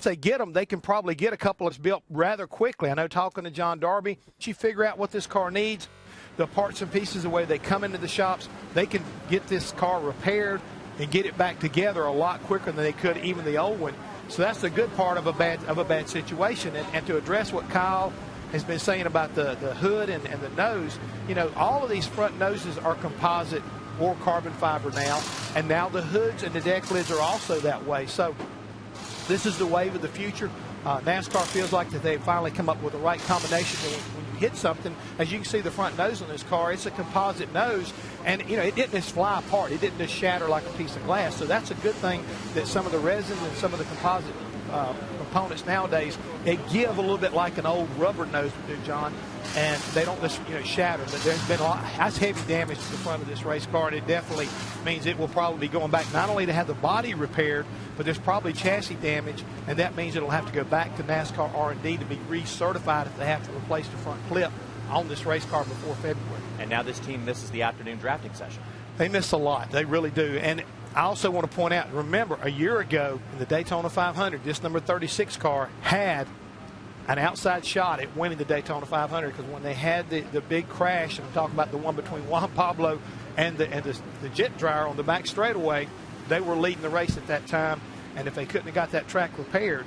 they get them, they can probably get a couple that's built rather quickly. I know talking to John Darby, you figure out what this car needs, the parts and pieces, the way they come into the shops, they can get this car repaired and get it back together a lot quicker than they could even the old one. So that's the good part of a bad situation. And to address what Kyle has been saying about the hood and the nose, you know, all of these front noses are composite or carbon fiber now, and now the hoods and the deck lids are also that way. So this is the wave of the future. NASCAR feels like that they've finally come up with the right combination. When you hit something, as you can see the front nose on this car, it's a composite nose, and you know it didn't just fly apart. It didn't just shatter like a piece of glass. So that's a good thing that some of the resin and some of the composite components nowadays, they give a little bit like an old rubber nose would do, John, and they don't just shatter. But there's been a lot, that's heavy damage to the front of this race car, and it definitely means it will probably be going back not only to have the body repaired, but there's probably chassis damage, and that means it'll have to go back to NASCAR R&D to be recertified if they have to replace the front clip on this race car before February. And now this team misses the afternoon drafting session. They miss a lot. They really do. And I also want to point out, remember, a year ago in the Daytona 500, this number 36 car had an outside shot at winning the Daytona 500 because when they had the big crash, and I'm talking about the one between Juan Pablo and the jet dryer on the back straightaway, they were leading the race at that time, and if they couldn't have got that track repaired,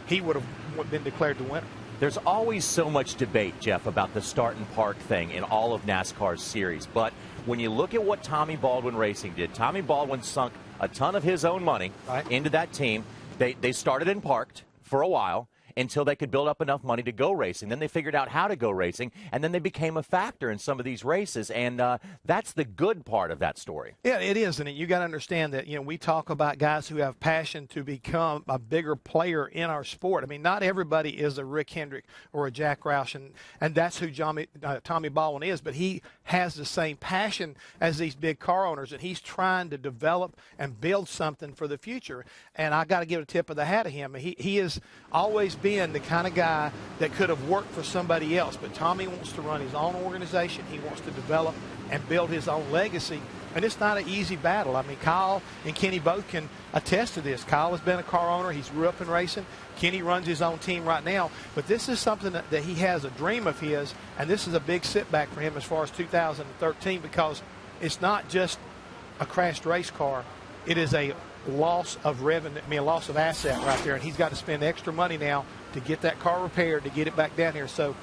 he would have been declared the winner. There's always so much debate, Jeff, about the start and park thing in all of NASCAR's series. But when you look at what Tommy Baldwin Racing did, Tommy Baldwin sunk a ton of his own money into that team. They started and parked for a while until they could build up enough money to go racing. Then they figured out how to go racing, and then they became a factor in some of these races, and that's the good part of that story. Yeah, it is, and you got to understand that, we talk about guys who have passion to become a bigger player in our sport. I mean, not everybody is a Rick Hendrick or a Jack Roush, and that's who Tommy Baldwin is, but he has the same passion as these big car owners, and he's trying to develop and build something for the future, and I got to give a tip of the hat to him. He has always been the kind of guy that could have worked for somebody else, but Tommy wants to run his own organization. He wants to develop and build his own legacy, and it's not an easy battle. I mean, Kyle and Kenny both can attest to this. Kyle has been a car owner. He's grew up in racing. Kenny runs his own team right now, but this is something that he has a dream of his, and this is a big setback for him as far as 2013 because it's not just a crashed race car. It is a loss of revenue, a loss of asset right there, and he's got to spend extra money now to get that car repaired, to get it back down here. So,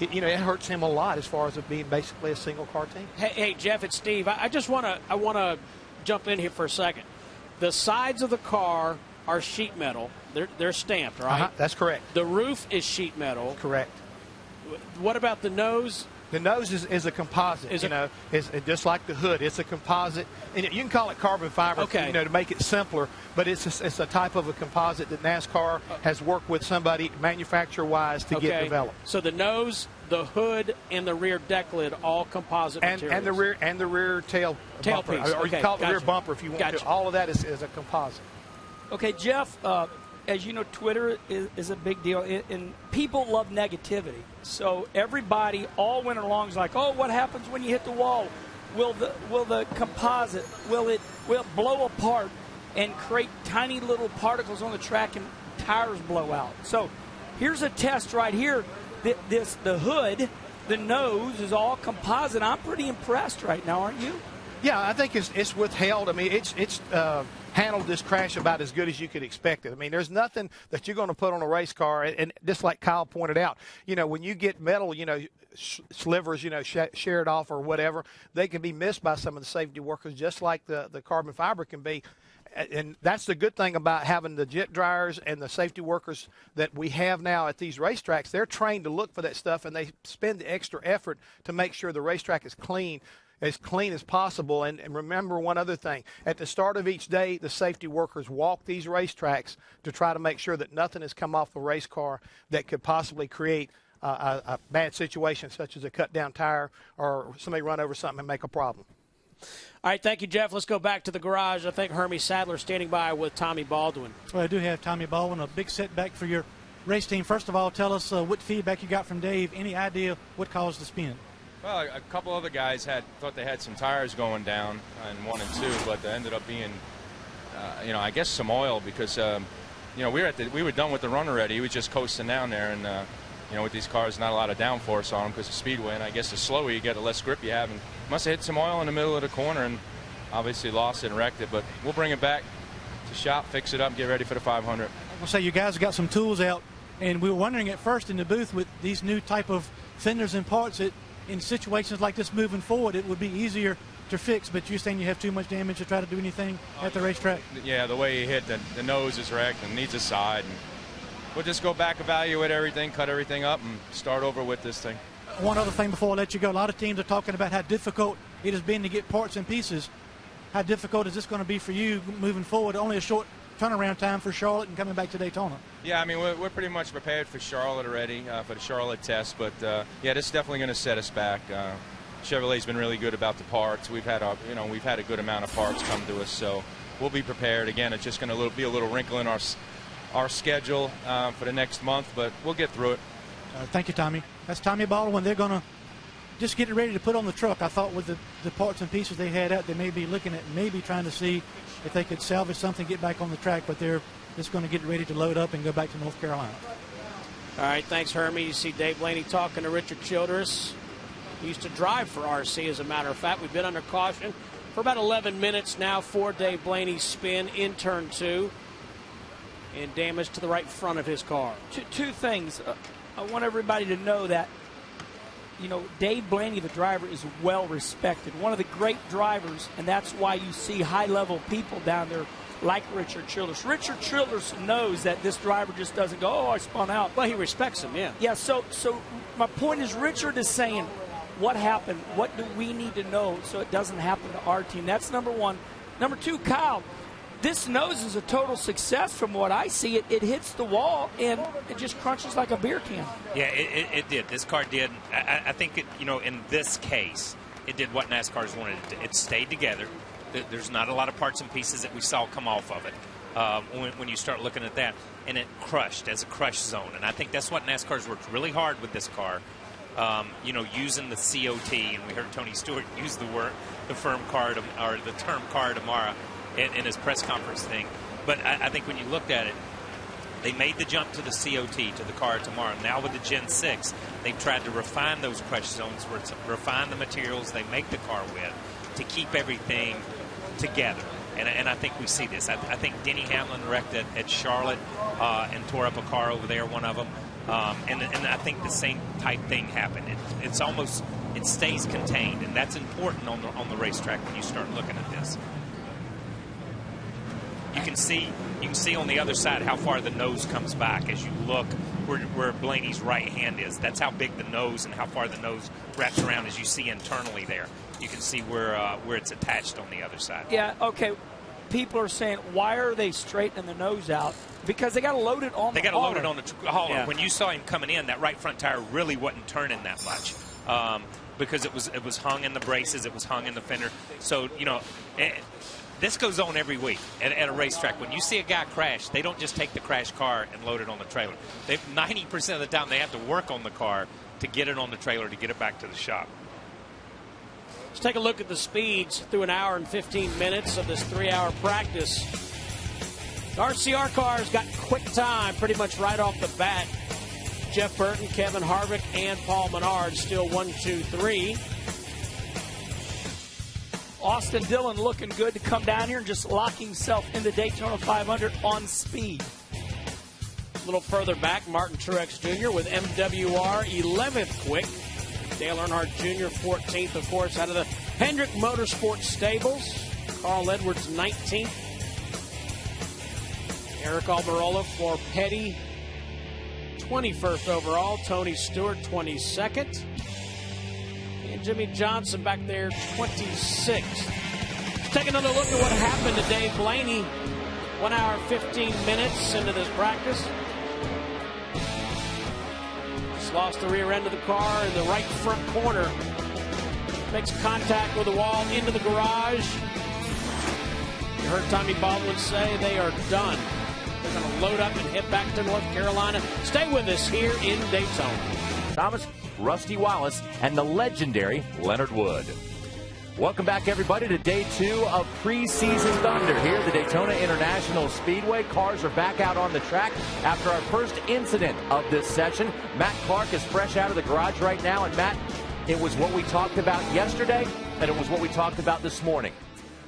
it hurts him a lot as far as it being basically a single car team. Hey, Jeff, it's Steve. I want to jump in here for a second. The sides of the car are sheet metal. They're stamped, right? That's correct. The roof is sheet metal. Correct. What about the nose? The nose is a composite, it's just like the hood. It's a composite, and you can call it carbon fiber, to make it simpler, but it's a type of a composite that NASCAR has worked with somebody manufacturer-wise to get developed. So the nose, the hood, and the rear deck lid, all composite materials. And the rear tail bumper, piece. or you can call it the rear bumper if you want to. All of that is a composite. Okay, Jeff, as you know, Twitter is a big deal, and people love negativity. So everybody all winter long is like, oh, what happens when you hit the wall? Will the composite, will it blow apart and create tiny little particles on the track and tires blow out? So here's a test right here. The hood, the nose is all composite. I'm pretty impressed right now, aren't you? Yeah, I think it's withheld. I mean, it's handled this crash about as good as you could expect it. I mean, there's nothing that you're going to put on a race car, and just like Kyle pointed out, when you get metal, slivers, shared off or whatever, they can be missed by some of the safety workers, just like the carbon fiber can be. And that's the good thing about having the jet dryers and the safety workers that we have now at these racetracks. They're trained to look for that stuff, and they spend the extra effort to make sure the racetrack is clean as possible. And remember one other thing. At the start of each day, the safety workers walk these racetracks to try to make sure that nothing has come off the race car that could possibly create a bad situation, such as a cut-down tire or somebody run over something and make a problem. All right, thank you, Jeff. Let's go back to the garage. I think Hermie Sadler standing by with Tommy Baldwin. Well, I do have Tommy Baldwin, a big setback for your race team. First of all, tell us what feedback you got from Dave. Any idea what caused the spin? Well, a couple other guys thought they had some tires going down in 1 and 2, but they ended up being, I guess some oil because you know, we were done with the run already. He was just coasting down there, and you know, with these cars, not a lot of downforce on them because of speedway. And I guess the slower you get, the less grip you have. And must have hit some oil in the middle of the corner and obviously lost it and wrecked it. But we'll bring it back to shop, fix it up, and get ready for the 500. I'll say you guys have got some tools out, and we were wondering at first in the booth with these new type of fenders and parts that in situations like this moving forward, it would be easier to fix, but you're saying you have too much damage to try to do anything at the racetrack? Yeah, the way he hit, the nose is wrecked and needs a side. And we'll just go back, evaluate everything, cut everything up, and start over with this thing. One other thing before I let you go. A lot of teams are talking about how difficult it has been to get parts and pieces. How difficult is this going to be for you moving forward? Only a short turnaround time for Charlotte and coming back to Daytona. Yeah, I mean, we're pretty much prepared for Charlotte already, for the Charlotte test. But, yeah, this is definitely going to set us back. Chevrolet's been really good about the parts. We've had a good amount of parts come to us, so we'll be prepared. Again, it's just going to be a little wrinkle in our schedule for the next month, but we'll get through it. Thank you, Tommy. That's Tommy Baldwin. They're going to just get it ready to put on the truck. I thought with the parts and pieces they had out, they may be looking at maybe trying to see if they could salvage something, get back on the track, but they're just going to get ready to load up and go back to North Carolina. All right, thanks, Hermie. You see Dave Blaney talking to Richard Childress. He used to drive for RC, as a matter of fact. We've been under caution for about 11 minutes now for Dave Blaney's spin in turn 2 and damage to the right front of his car. Two things. I want everybody to know that, you know, Dave Blaney, the driver, is well respected. One of the great drivers, and that's why you see high-level people down there like Richard Childress. Richard Childress knows that this driver just doesn't go, oh, I spun out. Well, he respects him, yeah. Yeah, so my point is Richard is saying, what happened? What do we need to know so it doesn't happen to our team? That's number one. Number two, Kyle, this nose is a total success from what I see. It hits the wall, and it just crunches like a beer can. Yeah, it did. This car did. I think, in this case, it did what NASCAR's wanted it to. It stayed together. There's not a lot of parts and pieces that we saw come off of it when you start looking at that. And it crushed as a crush zone. And I think that's what NASCAR's worked really hard with this car. Using the COT, and we heard Tony Stewart use the term car tomorrow in his press conference thing. But I think when you looked at it, they made the jump to the COT, to the car tomorrow. Now with the Gen 6, they've tried to refine those crush zones, refine the materials they make the car with to keep everything together. And I think we see this. I think Denny Hamlin wrecked at Charlotte and tore up a car over there, one of them. And I think the same type thing happened. It stays contained, and that's important on the racetrack when you start looking at this. You can see on the other side how far the nose comes back as you look where Blaney's right hand is. That's how big the nose and how far the nose wraps around as you see internally there. You can see where it's attached on the other side. Yeah, okay. People are saying, why are they straightening the nose out? Because they got to load it on the hauler. They got to load it on the hauler. Yeah. When you saw him coming in, that right front tire really wasn't turning that much because it was hung in the braces, it was hung in the fender. So, this goes on every week at a racetrack. When you see a guy crash, they don't just take the crashed car and load it on the trailer. 90% of the time, they have to work on the car to get it on the trailer to get it back to the shop. Let's take a look at the speeds through an hour and 15 minutes of this 3-hour practice. The RCR cars got quick time pretty much right off the bat. Jeff Burton, Kevin Harvick, and Paul Menard still 1, 2, 3. Austin Dillon looking good to come down here and just lock himself in the Daytona 500 on speed. A little further back, Martin Truex Jr. with MWR 11th quick. Dale Earnhardt Jr. 14th, of course, out of the Hendrick Motorsportz stables. Carl Edwards 19th. Eric Almirola for Petty 21st overall. Tony Stewart 22nd. And Jimmy Johnson back there 26th. Let's take another look at what happened to Dave Blaney. 1 hour 15 minutes into this practice. Just lost the rear end of the car in the right front corner. Makes contact with the wall into the garage. You heard Tommy Baldwin say they are done. They're going to load up and head back to North Carolina. Stay with us here in Daytona. Thomas, Rusty Wallace, and the legendary Leonard Wood. Welcome back, everybody, to day 2 of preseason thunder here at the Daytona International Speedway. Cars are back out on the track after our first incident of this session. Matt Clark is fresh out of the garage right now. And, Matt, it was what we talked about yesterday, and it was what we talked about this morning.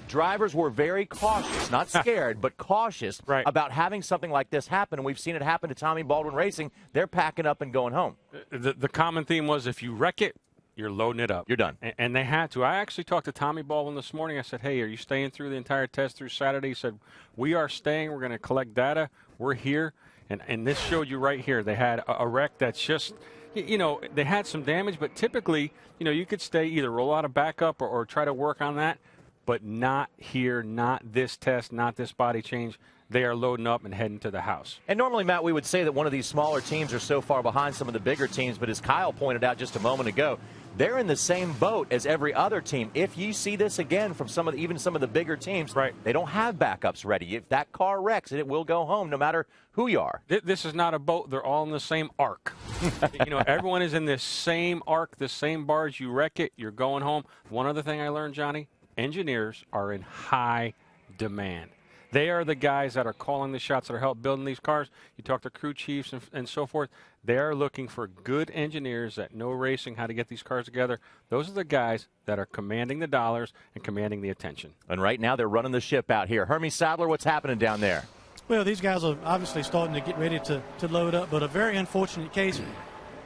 Drivers were very cautious, not scared, but cautious about having something like this happen. And we've seen it happen to Tommy Baldwin Racing. They're packing up and going home. The common theme was if you wreck it, you're loading it up. You're done. And they had to. I actually talked to Tommy Baldwin this morning. I said, hey, are you staying through the entire test through Saturday? He said, we are staying. We're going to collect data. We're here. And this showed you right here. They had a wreck that's just, you know, they had some damage. But typically, you know, you could stay, either roll out a backup or try to work on that. But not here, not this test, not this body change. They are loading up and heading to the house. And normally, Matt, we would say that one of these smaller teams are so far behind some of the bigger teams. But as Kyle pointed out just a moment ago, they're in the same boat as every other team. If you see this again from even some of the bigger teams, they don't have backups ready. If that car wrecks, it will go home no matter who you are. This is not a boat. They're all in the same arc. You know, everyone is in this same arc, the same barge. You wreck it, you're going home. One other thing I learned, Johnny, engineers are in high demand. They are the guys that are calling the shots, that are helping building these cars. You talk to crew chiefs and so forth. They are looking for good engineers that know racing, how to get these cars together. Those are the guys that are commanding the dollars and commanding the attention. And right now they're running the ship out here. Hermie Sadler, what's happening down there? Well, these guys are obviously starting to get ready to load up, but a very unfortunate case.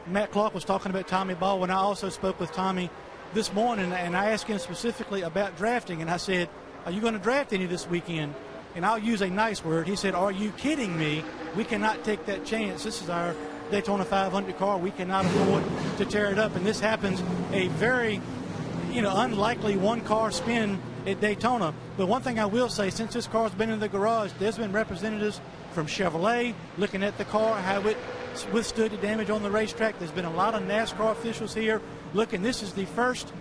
Matt Clark was talking about Tommy Baldwin. I also spoke with Tommy this morning, and I asked him specifically about drafting, and I said, are you going to draft any this weekend? And I'll use a nice word. He said, are you kidding me? We cannot take that chance. This is our Daytona 500 car. We cannot afford to tear it up. And this happens a very, unlikely one-car spin at Daytona. But one thing I will say, since this car's been in the garage, there's been representatives from Chevrolet looking at the car, how it withstood the damage on the racetrack. There's been a lot of NASCAR officials here looking. This is the first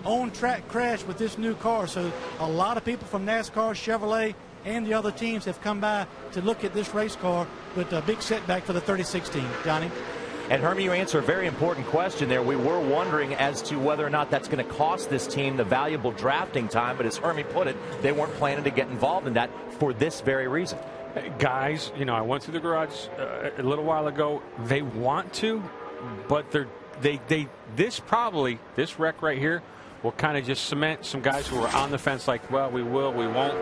on-track crash with this new car. So a lot of people from NASCAR, Chevrolet, and the other teams have come by to look at this race car, but a big setback for the 36 team. Johnny? And Hermie, you answer a very important question there. We were wondering as to whether or not that's going to cost this team the valuable drafting time, but as Hermie put it, they weren't planning to get involved in that for this very reason. Guys, I went through the garage a little while ago. They want to, but this wreck right here will kind of just cement some guys who are on the fence like, well, we will, we won't.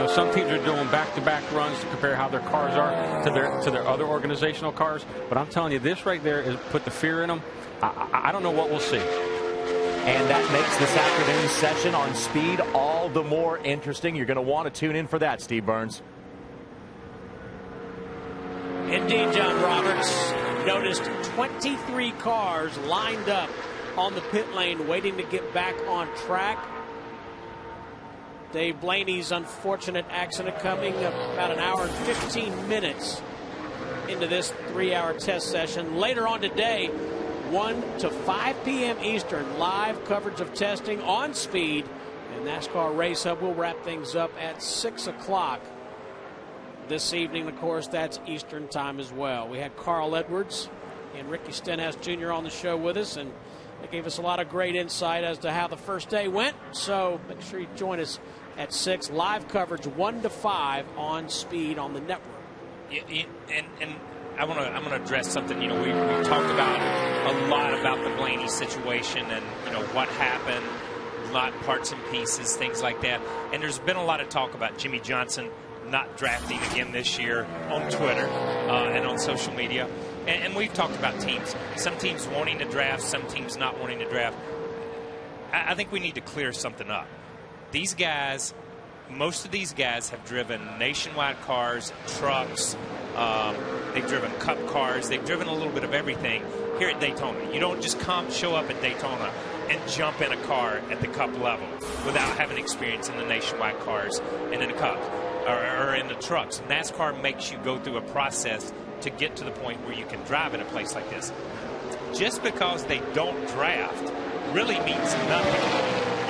Some teams are doing back-to-back runs to compare how their cars are to their other organizational cars. But I'm telling you, this right there is put the fear in them. I don't know what we'll see. And that makes this afternoon's session on speed all the more interesting. You're going to want to tune in for that, Steve Burns. Indeed, John Roberts. Noticed 23 cars lined up on the pit lane waiting to get back on track. Dave Blaney's unfortunate accident coming about an hour and 15 minutes into this 3-hour test session. Later on today, 1 to 5 p.m. Eastern, live coverage of testing on speed. And NASCAR Race Hub will wrap things up at 6 o'clock. This evening, of course, that's Eastern time as well. We had Carl Edwards and Ricky Stenhouse Jr. on the show with us, and they gave us a lot of great insight as to how the first day went. So make sure you join us at 6. Live coverage 1 to 5 on speed on the network. Yeah, and I'm gonna address something. We talked about a lot about the Blaney situation and what happened, a lot of parts and pieces, things like that. And there's been a lot of talk about Jimmy Johnson not drafting again this year on Twitter and on social media. And we've talked about teams. Some teams wanting to draft, some teams not wanting to draft. I think we need to clear something up. These guys, most of these guys have driven nationwide cars, trucks. They've driven cup cars. They've driven a little bit of everything here at Daytona. You don't just show up at Daytona and jump in a car at the cup level without having experience in the nationwide cars and in the cup or in the trucks. NASCAR makes you go through a process to get to the point where you can drive in a place like this. Just because they don't draft really means nothing.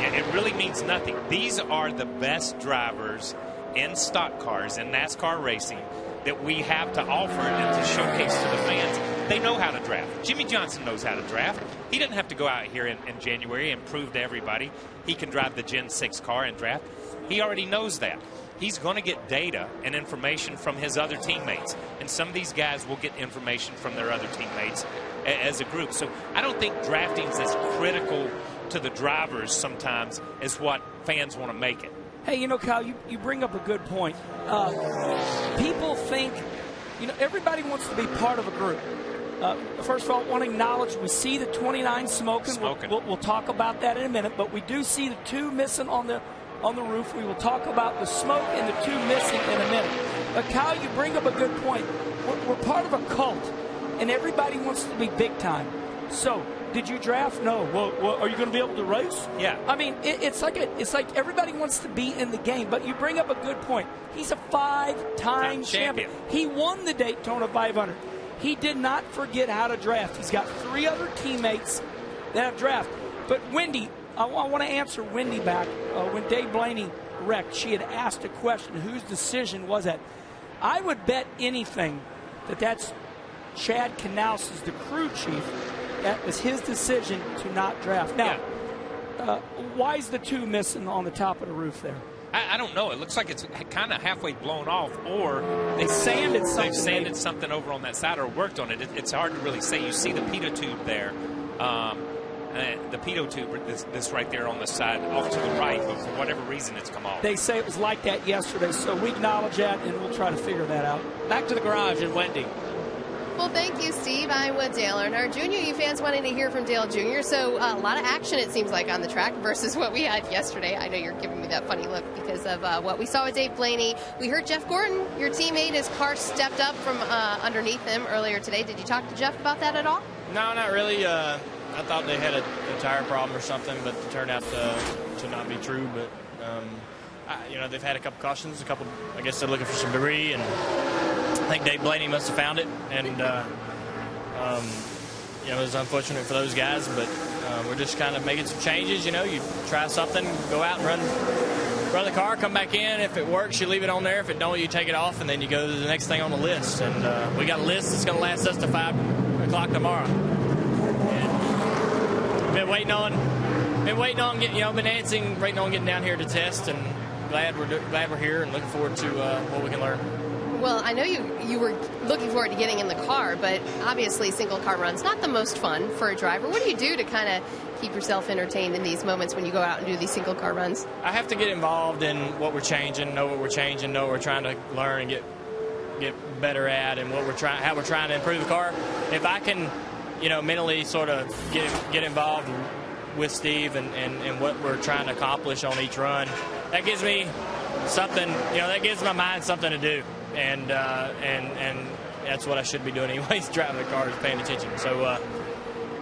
Yeah, it really means nothing. These are the best drivers in stock cars in NASCAR racing that we have to offer and to showcase to the fans. They know how to draft. Jimmy Johnson knows how to draft. He doesn't have to go out here in January and prove to everybody he can drive the Gen 6 car and draft. He already knows that. He's going to get data and information from his other teammates. And some of these guys will get information from their other teammates as a group. So I don't think drafting is as critical to the drivers sometimes as what fans want to make it. Hey, you know, Kyle, you bring up a good point. People think, you know, everybody wants to be part of a group. First of all, I want to acknowledge we see the 29 smoking. We'll talk about that in a minute, but we do see the 2 missing on the roof. We will talk about the smoke and the 2 missing in a minute. But Kyle, you bring up a good point. We're part of a cult, and everybody wants to be big time. So, did you draft? No. Well, are you going to be able to race? Yeah. I mean, it's like everybody wants to be in the game. But you bring up a good point. He's a 5-time champion. He won the Daytona 500. He did not forget how to draft. He's got 3 other teammates that have drafted. But Wendy, I want to answer Wendy back. When Dave Blaney wrecked, she had asked a question, whose decision was that? I would bet anything that's Chad Knaus, the crew chief. That was his decision to not draft. Now, why is the 2 missing on the top of the roof there? I don't know. It looks like it's kind of halfway blown off, or they sanded something. They've sanded something over on that side or worked on it. It's hard to really say. You see the pitot tube there. The pitot tube, this right there on the side, off to the right, but for whatever reason, it's come off. They say it was like that yesterday, so we acknowledge that, and we'll try to figure that out. Back to the garage and Wendy. Well, thank you, Steve. I'm with Dale Earnhardt Jr. You fans wanting to hear from Dale Jr. So a lot of action, it seems like, on the track versus what we had yesterday. I know you're giving me that funny look because of what we saw with Dave Blaney. We heard Jeff Gordon, your teammate, his car stepped up from underneath him earlier today. Did you talk to Jeff about that at all? No, not really. I thought they had a tire problem or something, but it turned out to not be true. But, they've had a couple cautions. I guess they're looking for some debris, and I think Dave Blaney must have found it, and it was unfortunate for those guys, but we're just kind of making some changes. You try something, go out and run the car, come back in. If it works, you leave it on there. If it don't, you take it off, and then you go to the next thing on the list. And we got a list that's going to last us to 5 o'clock tomorrow. And been waiting on getting, waiting on getting down here to test, and glad we're here and looking forward to what we can learn. Well, I know you were looking forward to getting in the car, but obviously single car run's not the most fun for a driver. What do you do to kind of keep yourself entertained in these moments when you go out and do these single car runs? I have to get involved in what we're changing, know what we're changing, know what we're trying to learn and get better at, and how we're trying to improve the car. If I can, mentally sort of get involved with Steve and what we're trying to accomplish on each run, that gives me something, that gives my mind something to do. And that's what I should be doing anyways, driving the car, is paying attention. So,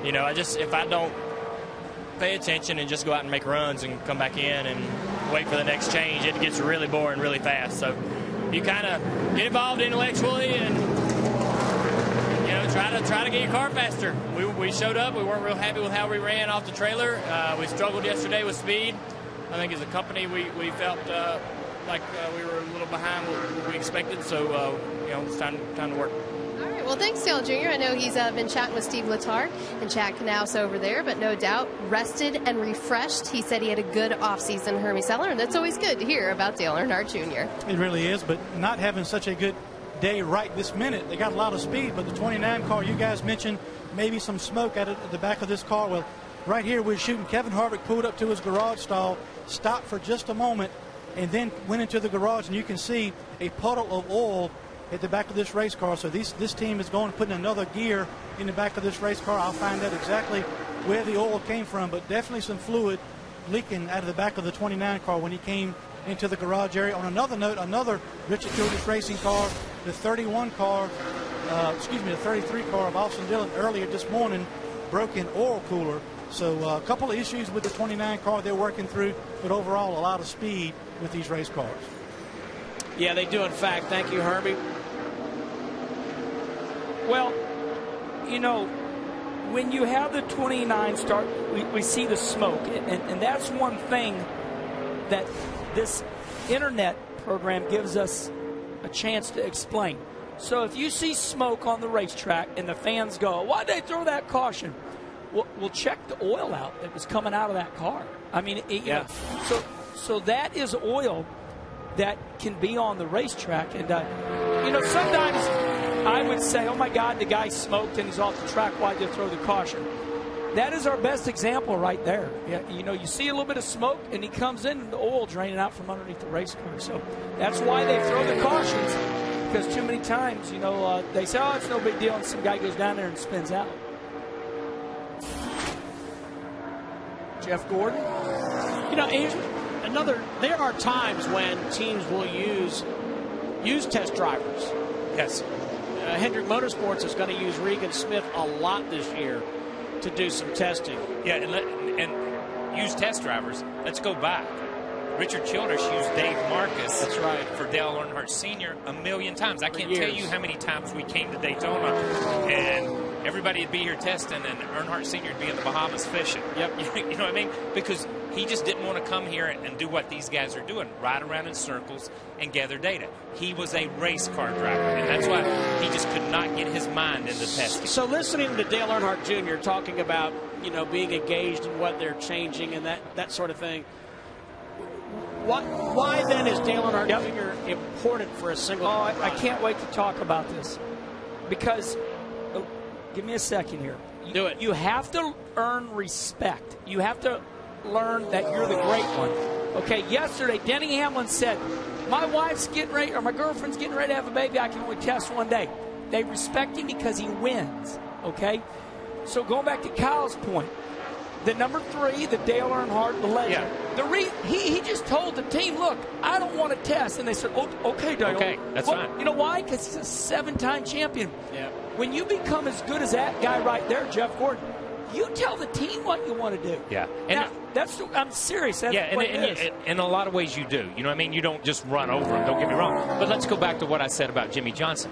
if I don't pay attention and just go out and make runs and come back in and wait for the next change, it gets really boring really fast. So you kind of get involved intellectually and, try to get your car faster. We showed up. We weren't real happy with how we ran off the trailer. We struggled yesterday with speed. I think as a company we felt like we were a little behind what we expected, so it's time to work. All right, well, thanks, Dale Jr. I know he's been chatting with Steve Letarte and Chad Knaus over there, but no doubt rested and refreshed. He said he had a good offseason, Hermie Seller, and that's always good to hear about Dale Earnhardt Jr. It really is, but not having such a good day right this minute. They got a lot of speed, but the 29 car, you guys mentioned maybe some smoke at the back of this car. Well, right here we're shooting. Kevin Harvick pulled up to his garage stall, stopped for just a moment, and then went into the garage, and you can see a puddle of oil at the back of this race car. So this team is going to put another gear in the back of this race car. I'll find out exactly where the oil came from, but definitely some fluid leaking out of the back of the 29 car when he came into the garage area. On another note, another Richard Childress Racing car, the 33 car of Austin Dillon earlier this morning broke an oil cooler. So a couple of issues with the 29 car they're working through, but overall a lot of speed with these race cars. Yeah, they do, in fact. Thank you, Herbie. Well, when you have the 29 start, we see the smoke, and that's one thing that this internet program gives us a chance to explain. So if you see smoke on the racetrack and the fans go, why'd they throw that caution? We'll check the oil out that was coming out of that car. I mean, you know, so that is oil that can be on the racetrack. And, you know, sometimes I would say, oh, my God, the guy smoked and he's off the track. Why'd they throw the caution? That is our best example right there. Yeah, you know, you see a little bit of smoke, and he comes in, and the oil draining out from underneath the race car. So that's why they throw the cautions, because too many times, you know, they say, oh, it's no big deal, and some guy goes down there and spins out. Jeff Gordon? You know, there are times when teams will use test drivers. Yes. Hendrick Motorsportz is going to use Regan Smith a lot this year to do some testing. Yeah, and use test drivers. Let's go back. Richard Childress used Dave Marcus. That's right. For Dale Earnhardt Sr. a million times. I can't years. tell you how many times we came to Daytona and everybody would be here testing and Earnhardt Sr. would be in the Bahamas fishing. Yep. You know what I mean? Because he just didn't want to come here and do what these guys are doing, ride around in circles and gather data. He was a race car driver, and that's why he just could not get his mind into testing. So listening to Dale Earnhardt Jr. talking about, you know, being engaged in what they're changing and that sort of thing, why then is Dale Earnhardt Jr. important for a single car? I can't wait to talk about this, because give me a second here. Do it. You have to earn respect. You have to learn that you're the great one. Okay, yesterday, Denny Hamlin said, my wife's getting ready, or my girlfriend's getting ready to have a baby. I can only test one day. They respect him because he wins. Okay? So going back to Kyle's point, the number 3, the Dale Earnhardt, the legend. Yeah. He just told the team, look, I don't want to test. And they said, oh, okay, Dale. Okay, that's fine. You know why? Because he's a 7-time champion. Yeah. When you become as good as that guy right there, Jeff Gordon, you tell the team what you want to do. Yeah. And now, I'm serious. That's what it is. In a lot of ways you do. You know what I mean? You don't just run over him, don't get me wrong. But let's go back to what I said about Jimmy Johnson.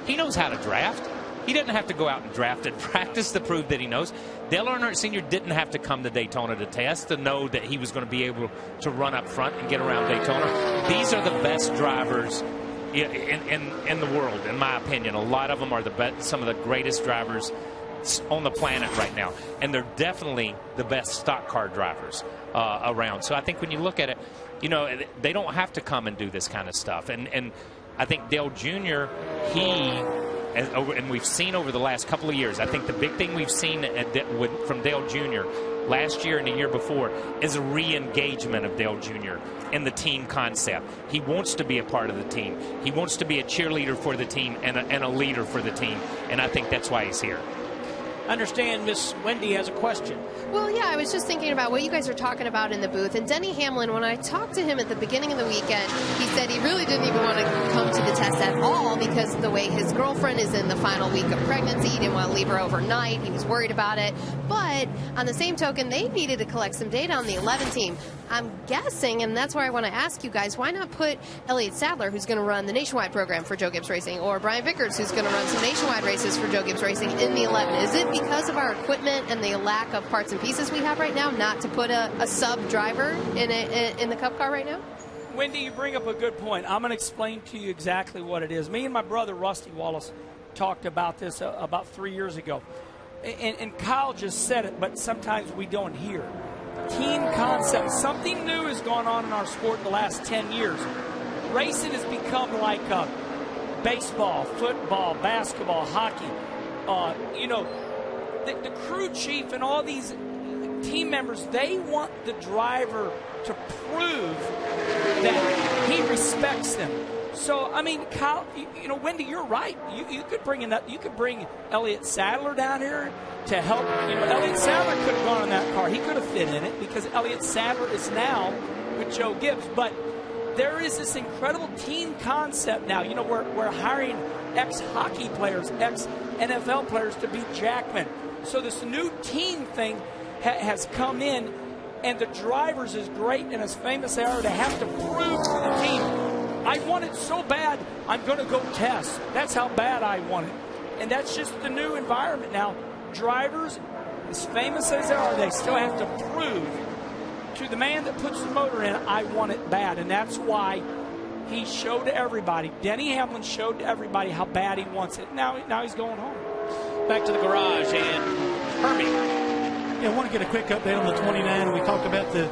He knows how to draft. He doesn't have to go out and draft and practice to prove that he knows. Dale Earnhardt Sr. didn't have to come to Daytona to test to know that he was going to be able to run up front and get around Daytona. These are the best drivers in the world, in my opinion. A lot of them are some of the greatest drivers on the planet right now, and they're definitely the best stock car drivers around. So I think when you look at it, you know, they don't have to come and do this kind of stuff. And I think Dale Jr., and we've seen over the last couple of years, I think the big thing we've seen from Dale Jr. last year and the year before is a re-engagement of Dale Jr. in the team concept. He wants to be a part of the team. He wants to be a cheerleader for the team and a leader for the team, and I think that's why he's here. I understand Miss Wendy has a question. Well, yeah, I was just thinking about what you guys are talking about in the booth. And Denny Hamlin, when I talked to him at the beginning of the weekend, he said he really didn't even want to come to the test at all because of the way his girlfriend is in the final week of pregnancy. He didn't want to leave her overnight. He was worried about it. But on the same token, they needed to collect some data on the 11 team. I'm guessing, and that's where I want to ask you guys, why not put Elliott Sadler, who's going to run the nationwide program for Joe Gibbs Racing, or Brian Vickers, who's going to run some nationwide races for Joe Gibbs Racing, in the 11? Is it because of our equipment and the lack of parts and pieces we have right now not to put a sub driver in the Cup car right now? Wendy, you bring up a good point. I'm going to explain to you exactly what it is. Me and my brother, Rusty Wallace, talked about this about 3 years ago. And Kyle just said it, but sometimes we don't hear. Team concept. Something new has gone on in our sport in the last 10 years. Racing has become like baseball, football, basketball, hockey. You know, the crew chief and all these team members, they want the driver to prove that he respects them. So, I mean, Kyle, you know, Wendy, you're right. You could bring in that. You could bring Elliott Sadler down here to help. You know, Elliott Sadler could have gone in that car. He could have fit in it because Elliott Sadler is now with Joe Gibbs. But there is this incredible team concept now. You know, we're hiring ex-hockey players, ex-NFL players to be Jackman. So this new team thing has come in, and the drivers, as great and as famous they are, they have to prove to the team, I want it so bad, I'm going to go test. That's how bad I want it. And that's just the new environment now. Drivers, as famous as they are, they still have to prove to the man that puts the motor in, I want it bad. And that's why he showed everybody, Denny Hamlin showed everybody how bad he wants it. Now he's going home. Back to the garage, and Herbie. Yeah, I want to get a quick update on the 29. We talked about the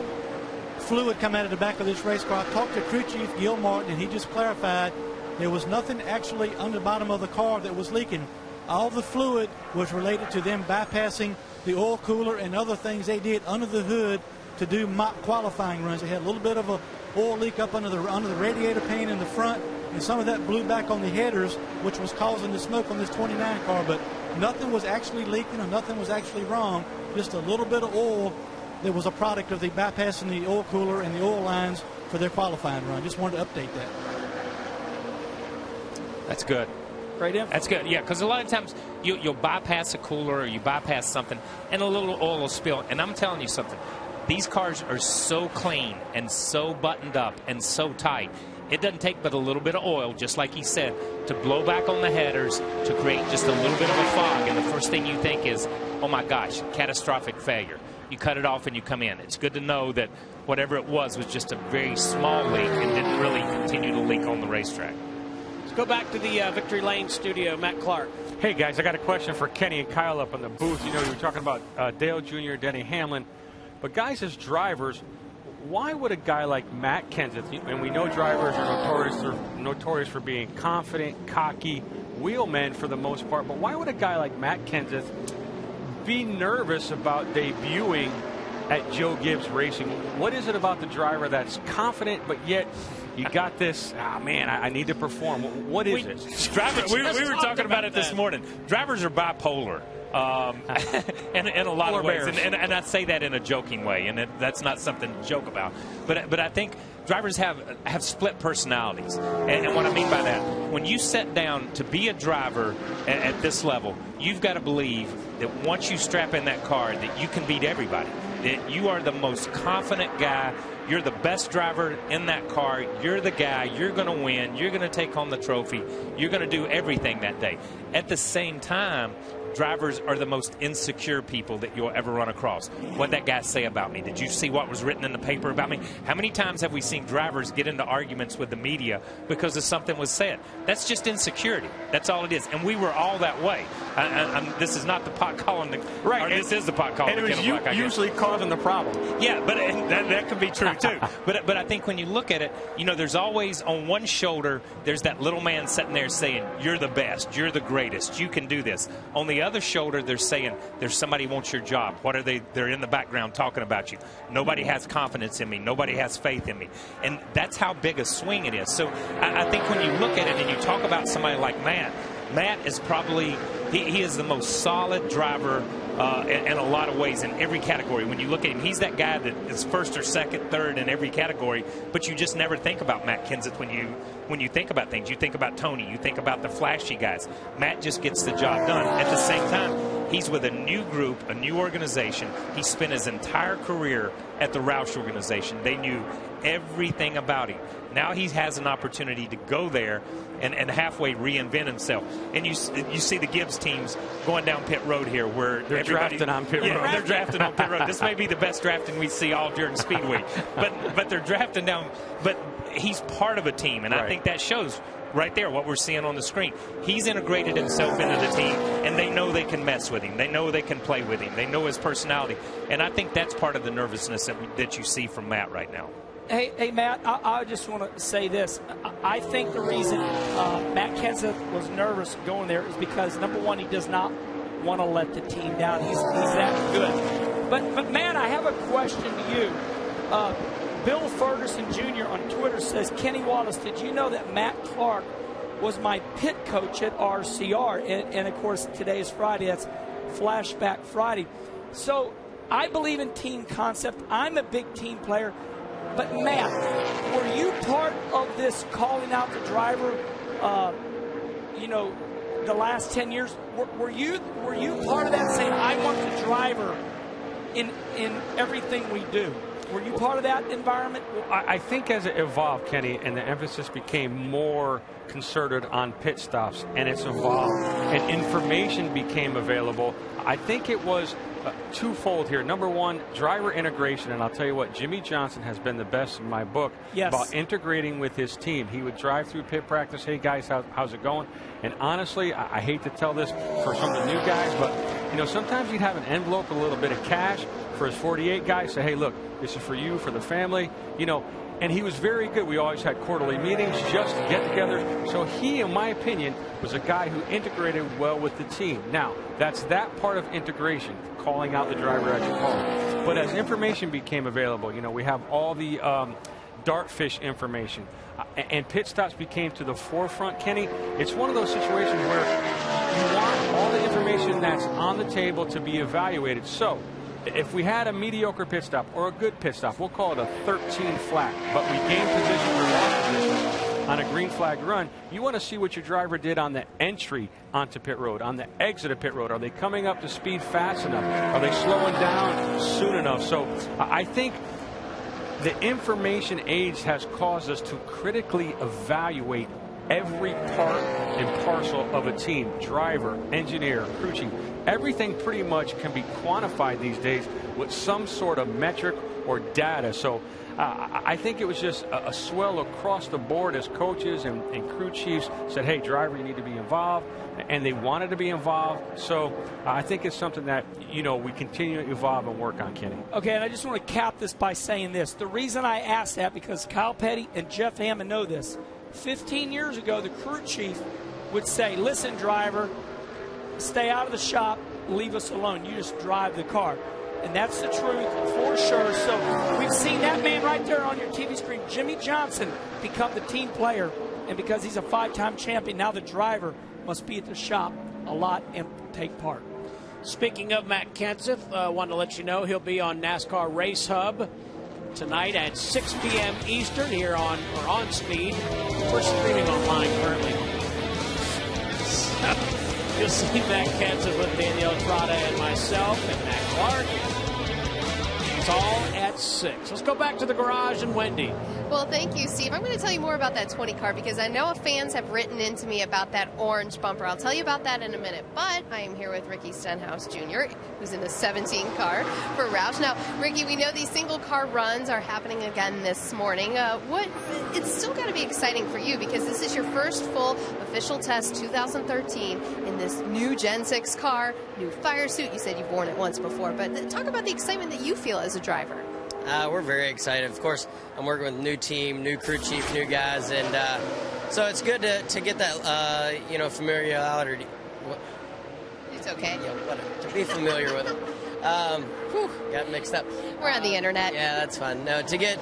fluid come out of the back of this race car. I talked to crew chief Gil Martin, and he just clarified there was nothing actually on the bottom of the car that was leaking. All the fluid was related to them bypassing the oil cooler and other things they did under the hood to do mock qualifying runs. They had a little bit of a oil leak up under the radiator pane in the front, and some of that blew back on the headers, which was causing the smoke on this 29 car. But nothing was actually leaking or nothing was actually wrong. Just a little bit of oil that was a product of the bypassing the oil cooler and the oil lines for their qualifying run. Just wanted to update that. That's good. Right in. That's good, yeah, because a lot of times you'll bypass a cooler or you bypass something and a little oil will spill. And I'm telling you something, these cars are so clean and so buttoned up and so tight. It doesn't take but a little bit of oil, just like he said, to blow back on the headers, to create just a little bit of a fog. And the first thing you think is, oh my gosh, catastrophic failure. You cut it off and you come in. It's good to know that whatever it was just a very small leak and didn't really continue to leak on the racetrack. Let's go back to the Victory Lane studio. Matt Clark. Hey, guys, I got a question for Kenny and Kyle up in the booth. You know, you were talking about Dale Jr., Denny Hamlin. But guys, as drivers, why would a guy like Matt Kenseth, and we know drivers are notorious for being confident, cocky, wheelmen for the most part, but why would a guy like Matt Kenseth be nervous about debuting at Joe Gibbs Racing? What is it about the driver that's confident, but yet you got this, man, I need to perform? What is it? We were talking about it this morning. Drivers are bipolar. In a lot of ways, and I say that in a joking way, and that's not something to joke about. But I think drivers have split personalities, and what I mean by that, when you sit down to be a driver at this level, you've got to believe that once you strap in that car, that you can beat everybody. That you are the most confident guy. You're the best driver in that car. You're the guy. You're going to win. You're going to take home the trophy. You're going to do everything that day. At the same time, drivers are the most insecure people that you'll ever run across. What'd that guy say about me? Did you see what was written in the paper about me? How many times have we seen drivers get into arguments with the media because of something was said? That's just insecurity. That's all it is. And we were all that way. This is not the pot calling the right. This is the pot calling. And it was usually causing the problem. Yeah, but that could be true too. But I think when you look at it, you know, there's always on one shoulder there's that little man sitting there saying, "You're the best. You're the greatest. You can do this." On the other shoulder, they're saying, there's somebody who wants your job. What are they? They're in the background talking about you. Nobody has confidence in me. Nobody has faith in me. And that's how big a swing it is. So I think when you look at it and you talk about somebody like Matt is probably, he is the most solid driver in a lot of ways in every category. When you look at him, he's that guy that is first or second, third in every category, but you just never think about Matt Kenseth when you think about things. You think about Tony, you think about the flashy guys. Matt just gets the job done. At the same time, he's with a new group, a new organization. He spent his entire career at the Roush organization. They knew everything about him. Now he has an opportunity to go there and halfway reinvent himself. And you see the Gibbs teams going down pit road here where they're drafting on pit road. Yeah, they're drafting on pit road. This may be the best drafting we see all during Speed Week. But they're drafting down. But he's part of a team, and I think that shows right there what we're seeing on the screen. He's integrated himself into the team, and they know they can mess with him. They know they can play with him. They know his personality. And I think that's part of the nervousness that you see from Matt right now. Hey, Matt, I just want to say this. I think the reason Matt Kenseth was nervous going there is because, number one, he does not want to let the team down. He's that good. But Matt, I have a question to you. Bill Ferguson Jr. on Twitter says, Kenny Wallace, did you know that Matt Clark was my pit coach at RCR? And of course, today is Friday. That's Flashback Friday. So I believe in team concept. I'm a big team player. But, Matt, were you part of this calling out the driver, the last 10 years? Were you part of that saying, I want the driver in everything we do? Were you part of that environment? I think as it evolved, Kenny, and the emphasis became more concerted on pit stops, and it's evolved, and information became available, I think it was twofold here. Number one, driver integration, and I'll tell you what, Jimmy Johnson has been the best in my book about integrating with his team. He would drive through pit practice, hey guys, how's it going? And honestly, I hate to tell this for some of the new guys, but sometimes he'd have an envelope, a little bit of cash for his 48 guys, say, hey, look, this is for you, for the family, and he was very good. We always had quarterly meetings, just get together. So he, in my opinion, was a guy who integrated well with the team. Now, that's that part of integration, calling out the driver as you call him. But as information became available, we have all the dartfish information. And pit stops became to the forefront, Kenny. It's one of those situations where you want all the information that's on the table to be evaluated. So if we had a mediocre pit stop or a good pit stop, we'll call it a 13 flat, but we gained position or lost position on a green flag run, you want to see what your driver did on the entry onto pit road, on the exit of pit road. Are they coming up to speed fast enough? Are they slowing down soon enough? So I think the information age has caused us to critically evaluate every part and parcel of a team, driver, engineer, crew chief. Everything pretty much can be quantified these days with some sort of metric or data. So I think it was just a swell across the board as coaches and crew chiefs said, hey, driver, you need to be involved. And they wanted to be involved. So I think it's something that, we continue to evolve and work on, Kenny. Okay, and I just want to cap this by saying this. The reason I asked that, because Kyle Petty and Jeff Hammond know this. 15 years ago, the crew chief would say, listen, driver, stay out of the shop, leave us alone. You just drive the car. And that's the truth for sure. So we've seen that man right there on your TV screen, Jimmy Johnson, become the team player. And because he's a 5-time champion, now the driver must be at the shop a lot and take part. Speaking of Matt Kenseth, wanted to let you know he'll be on NASCAR Race Hub tonight at 6 p.m. Eastern here on Speed. We're streaming online currently. You'll see Matt Kenseth with Danielle Trotta and myself and Matt Clark. It's all at 6. Let's go back to the garage and Wendy. Well, thank you, Steve. I'm going to tell you more about that 20 car because I know fans have written into me about that orange bumper. I'll tell you about that in a minute. But I am here with Ricky Stenhouse Jr., who's in the 17 car for Roush. Now, Ricky, we know these single car runs are happening again this morning. It's still got to be exciting for you because this is your first full official test 2013 in this new Gen 6 car, new fire suit. You said you've worn it once before, but talk about the excitement that you feel as a driver. We're very excited. Of course, I'm working with a new team, new crew chief, new guys, and so it's good to get that, familiarity. It's okay. To be familiar with them. Got mixed up. We're on the internet. Yeah, that's fun. No, to get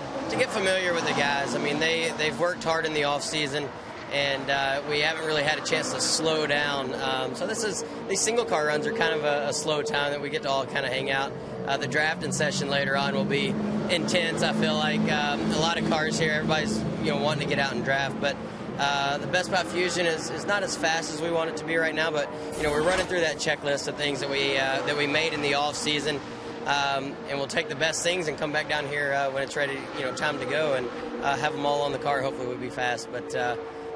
familiar with the guys. I mean, they've worked hard in the off season, and we haven't really had a chance to slow down. So these single car runs are kind of a slow time that we get to all kind of hang out. The drafting session later on will be intense. I feel like a lot of cars here, everybody's wanting to get out and draft, but the Best Buy Fusion is not as fast as we want it to be right now. But we're running through that checklist of things that we made in the off season, and we'll take the best things and come back down here when it's ready, time to go, and have them all on the car. Hopefully we'll be fast. But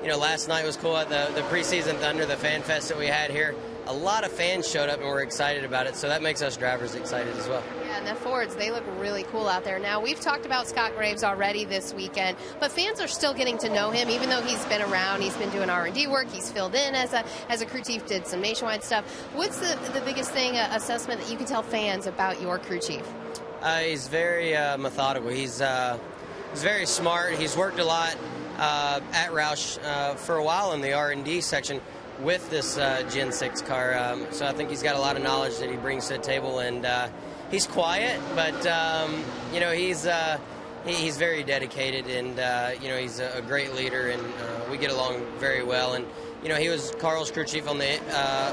last night was cool at the preseason Thunder, the fan fest that we had here. A lot of fans showed up and were excited about it, so that makes us drivers excited as well. Yeah, and the Fords, they look really cool out there. Now, we've talked about Scott Graves already this weekend, but fans are still getting to know him, even though he's been around. He's been doing R&D work. He's filled in as a crew chief, did some nationwide stuff. What's the biggest thing, assessment that you can tell fans about your crew chief? He's very methodical. He's very smart. He's worked a lot at Roush for a while in the R&D section with this Gen 6 car. So I think he's got a lot of knowledge that he brings to the table, and he's quiet, but he's very dedicated, and he's a great leader, and we get along very well. And he was Carl's crew chief on the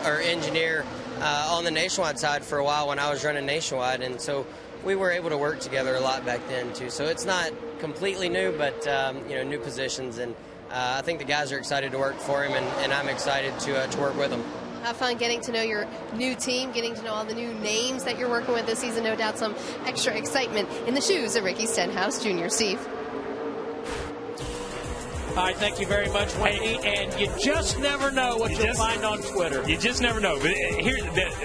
or engineer on the nationwide side for a while when I was running nationwide, and so we were able to work together a lot back then too. So it's not completely new, but new positions, and I think the guys are excited to work for him, and I'm excited to work with him. Have fun getting to know your new team, getting to know all the new names that you're working with this season. No doubt some extra excitement in the shoes of Ricky Stenhouse Jr. Steve. All right, thank you very much, Wendy. And you just never know what you'll find on Twitter. You just never know. But here,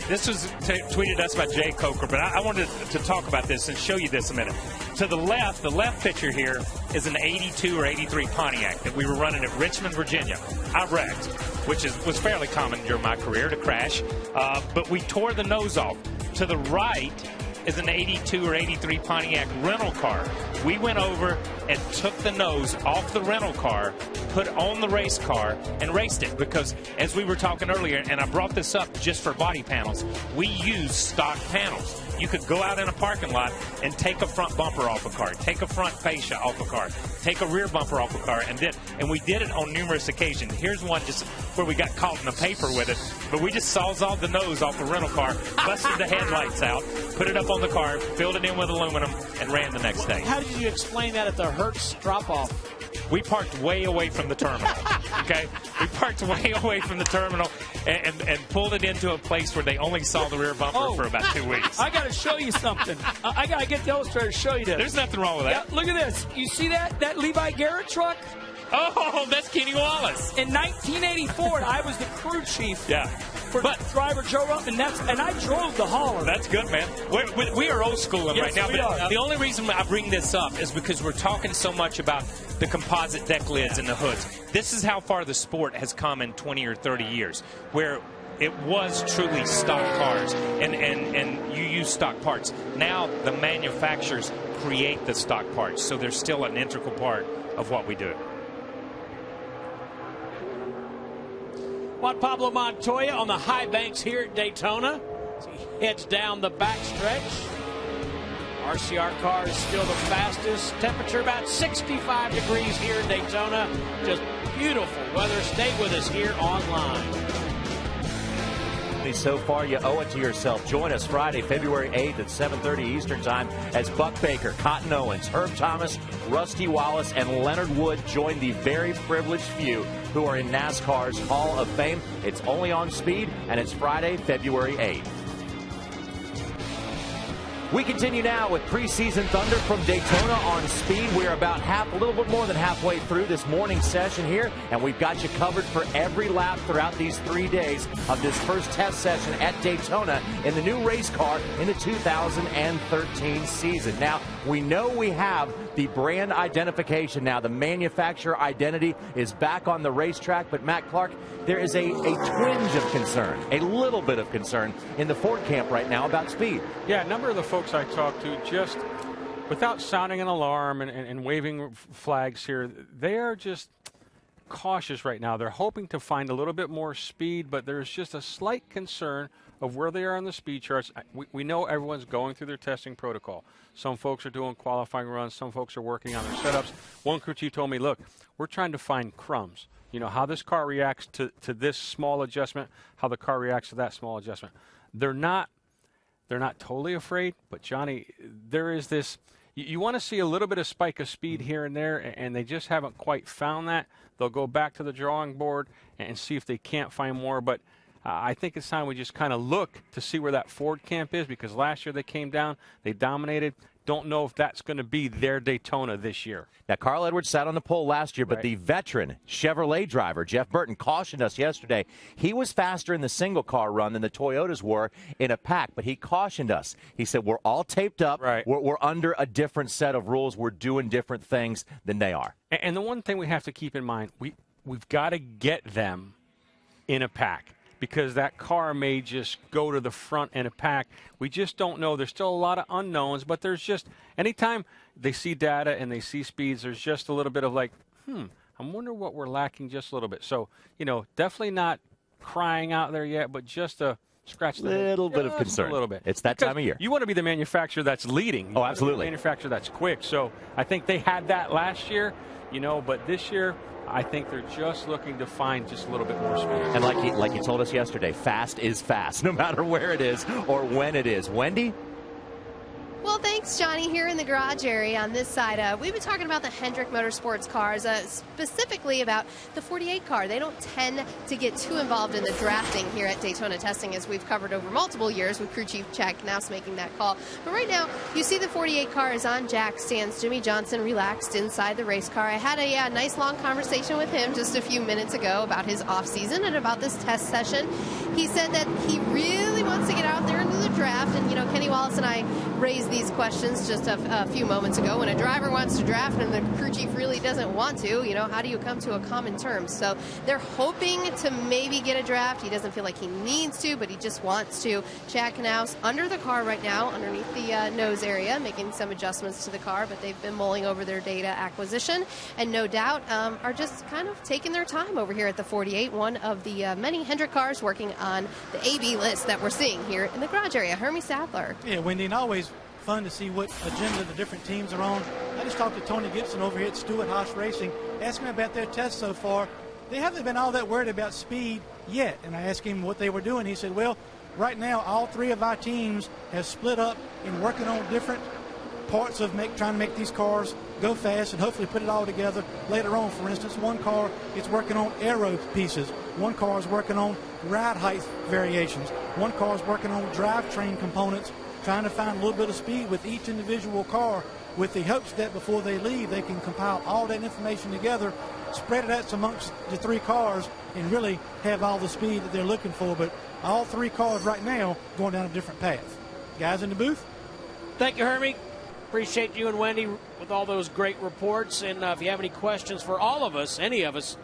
this was tweeted us by Jay Coker, but I wanted to talk about this and show you this a minute. To the left picture here is an 82 or 83 Pontiac that we were running at Richmond, Virginia. I wrecked, which was fairly common during my career to crash, but we tore the nose off. To the right is an 82 or 83 Pontiac rental car. We went over and took the nose off the rental car, put on the race car, and raced it. Because as we were talking earlier, and I brought this up just for body panels, we use stock panels. You could go out in a parking lot and take a front bumper off a car, take a front fascia off a car, take a rear bumper off a car, and we did it on numerous occasions. Here's one just where we got caught in the paper with it, but we just sawzalled the nose off the rental car, busted the headlights out, put it up on the car, filled it in with aluminum, and ran the next day. How did you explain that at the Hertz drop-off? We parked way away from the terminal, okay? We parked way away from the terminal and pulled it into a place where they only saw the rear bumper for about 2 weeks. I got to show you something. I got to get the illustrator to show you this. There's nothing wrong with that. Yeah, look at this. You see that Levi Garrett truck? Oh, that's Kenny Wallace. In 1984, I was the crew chief. Yeah. For driver Joe Rupp, and I drove the hauler. That's good, man. We are old schooling right now. We are. The only reason I bring this up is because we're talking so much about the composite deck lids and the hoods. This is how far the sport has come in 20 or 30 years, where it was truly stock cars, and you use stock parts. Now the manufacturers create the stock parts, so they're still an integral part of what we do. Juan Pablo Montoya on the high banks here at Daytona. As he heads down the backstretch. RCR car is still the fastest. Temperature about 65 degrees here in Daytona. Just beautiful weather. Stay with us here online. So far, you owe it to yourself. Join us Friday, February 8th at 7:30 Eastern Time as Buck Baker, Cotton Owens, Herb Thomas, Rusty Wallace, and Leonard Wood join the very privileged few who are in NASCAR's Hall of Fame. It's only on Speed, and it's Friday, February 8th. We continue now with preseason thunder from Daytona on Speed. We're about a little bit more than halfway through this morning session here, and we've got you covered for every lap throughout these 3 days of this first test session at Daytona in the new race car in the 2013 season. Now, we know we have the brand identification now. The manufacturer identity is back on the racetrack, but Matt Clark, there is a twinge of concern, a little bit of concern in the Ford camp right now about speed. Yeah, a number of the folks I talked to, just without sounding an alarm and waving flags here, they are just cautious right now. They're hoping to find a little bit more speed, but there's just a slight concern of where they are on the speed charts. We know everyone's going through their testing protocol. Some folks are doing qualifying runs. Some folks are working on their setups. One crew chief told me, look, we're trying to find crumbs. You know, how this car reacts to this small adjustment, how the car reacts to that small adjustment. They're not totally afraid, but Johnny, there is this, you want to see a little bit of spike of speed here and there, and they just haven't quite found that. They'll go back to the drawing board and see if they can't find more, but I think it's time we just kind of look to see where that Ford camp is, because last year they came down, they dominated. Don't know if that's going to be their Daytona this year. Now, Carl Edwards sat on the pole last year, but the veteran Chevrolet driver, Jeff Burton, cautioned us yesterday. He was faster in the single-car run than the Toyotas were in a pack, but he cautioned us. He said, we're all taped up. Right. We're under a different set of rules. We're doing different things than they are. And the one thing we have to keep in mind, we've got to get them in a pack, because that car may just go to the front in a pack. We just don't know. There's still a lot of unknowns, but there's just, anytime they see data and they see speeds, there's just a little bit of like, I wonder what we're lacking just a little bit. So, you know, definitely not crying out there yet, but just a scratch the little bit of concern. A little bit. It's that time of year. You want to be the manufacturer that's leading. Oh, absolutely. The manufacturer that's quick. So I think they had that last year, you know, but this year, I think they're just looking to find just a little bit more speed. And like you told us yesterday, fast is fast, no matter where it is or when it is. Wendy? Well, thanks, Johnny. Here in the garage area on this side, we've been talking about the Hendrick Motorsports cars, specifically about the 48 car. They don't tend to get too involved in the drafting here at Daytona Testing, as we've covered over multiple years with crew chief Chad Knaus making that call. But right now, you see the 48 car is on jack stands. Jimmy Johnson relaxed inside the race car. I had a nice long conversation with him just a few minutes ago about his off-season and about this test session. He said that he really wants to get out there into the draft, and, you know, Kenny Wallace and I raised these questions just a few moments ago. When a driver wants to draft and the crew chief really doesn't want to, you know, how do you come to a common term? So they're hoping to maybe get a draft. He doesn't feel like he needs to, but he just wants to. Chad Knaus under the car right now, underneath the nose area, making some adjustments to the car, but they've been mulling over their data acquisition, and no doubt are just kind of taking their time over here at the 48, one of the many Hendrick cars working on the AB list that we're seeing here in the garage area. Hermie Sadler. Yeah, Wendy, and always fun to see what agenda the different teams are on. I just talked to Tony Gibson over here at Stewart-Haas Racing, asking him about their tests so far. They haven't been all that worried about speed yet, and I asked him what they were doing. He said, well, right now all three of our teams have split up in working on different parts of trying to make these cars go fast and hopefully put it all together later on. For instance, one car is working on aero pieces. One car is working on ride height variations. One car is working on drivetrain components, trying to find a little bit of speed with each individual car, with the hopes that before they leave, they can compile all that information together, spread it out amongst the three cars, and really have all the speed that they're looking for. But all three cars right now going down a different path. Guys in the booth? Thank you, Hermie. Appreciate you and Wendy with all those great reports. And if you have any questions for all of us, any of us,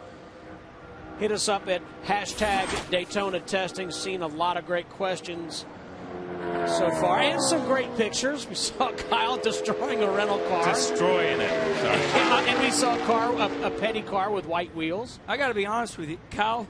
hit us up at hashtag Daytona Testing. Seen a lot of great questions so far, and some great pictures. We saw Kyle destroying a rental car. Destroying it. And we saw a Petty car with white wheels. I got to be honest with you, Kyle.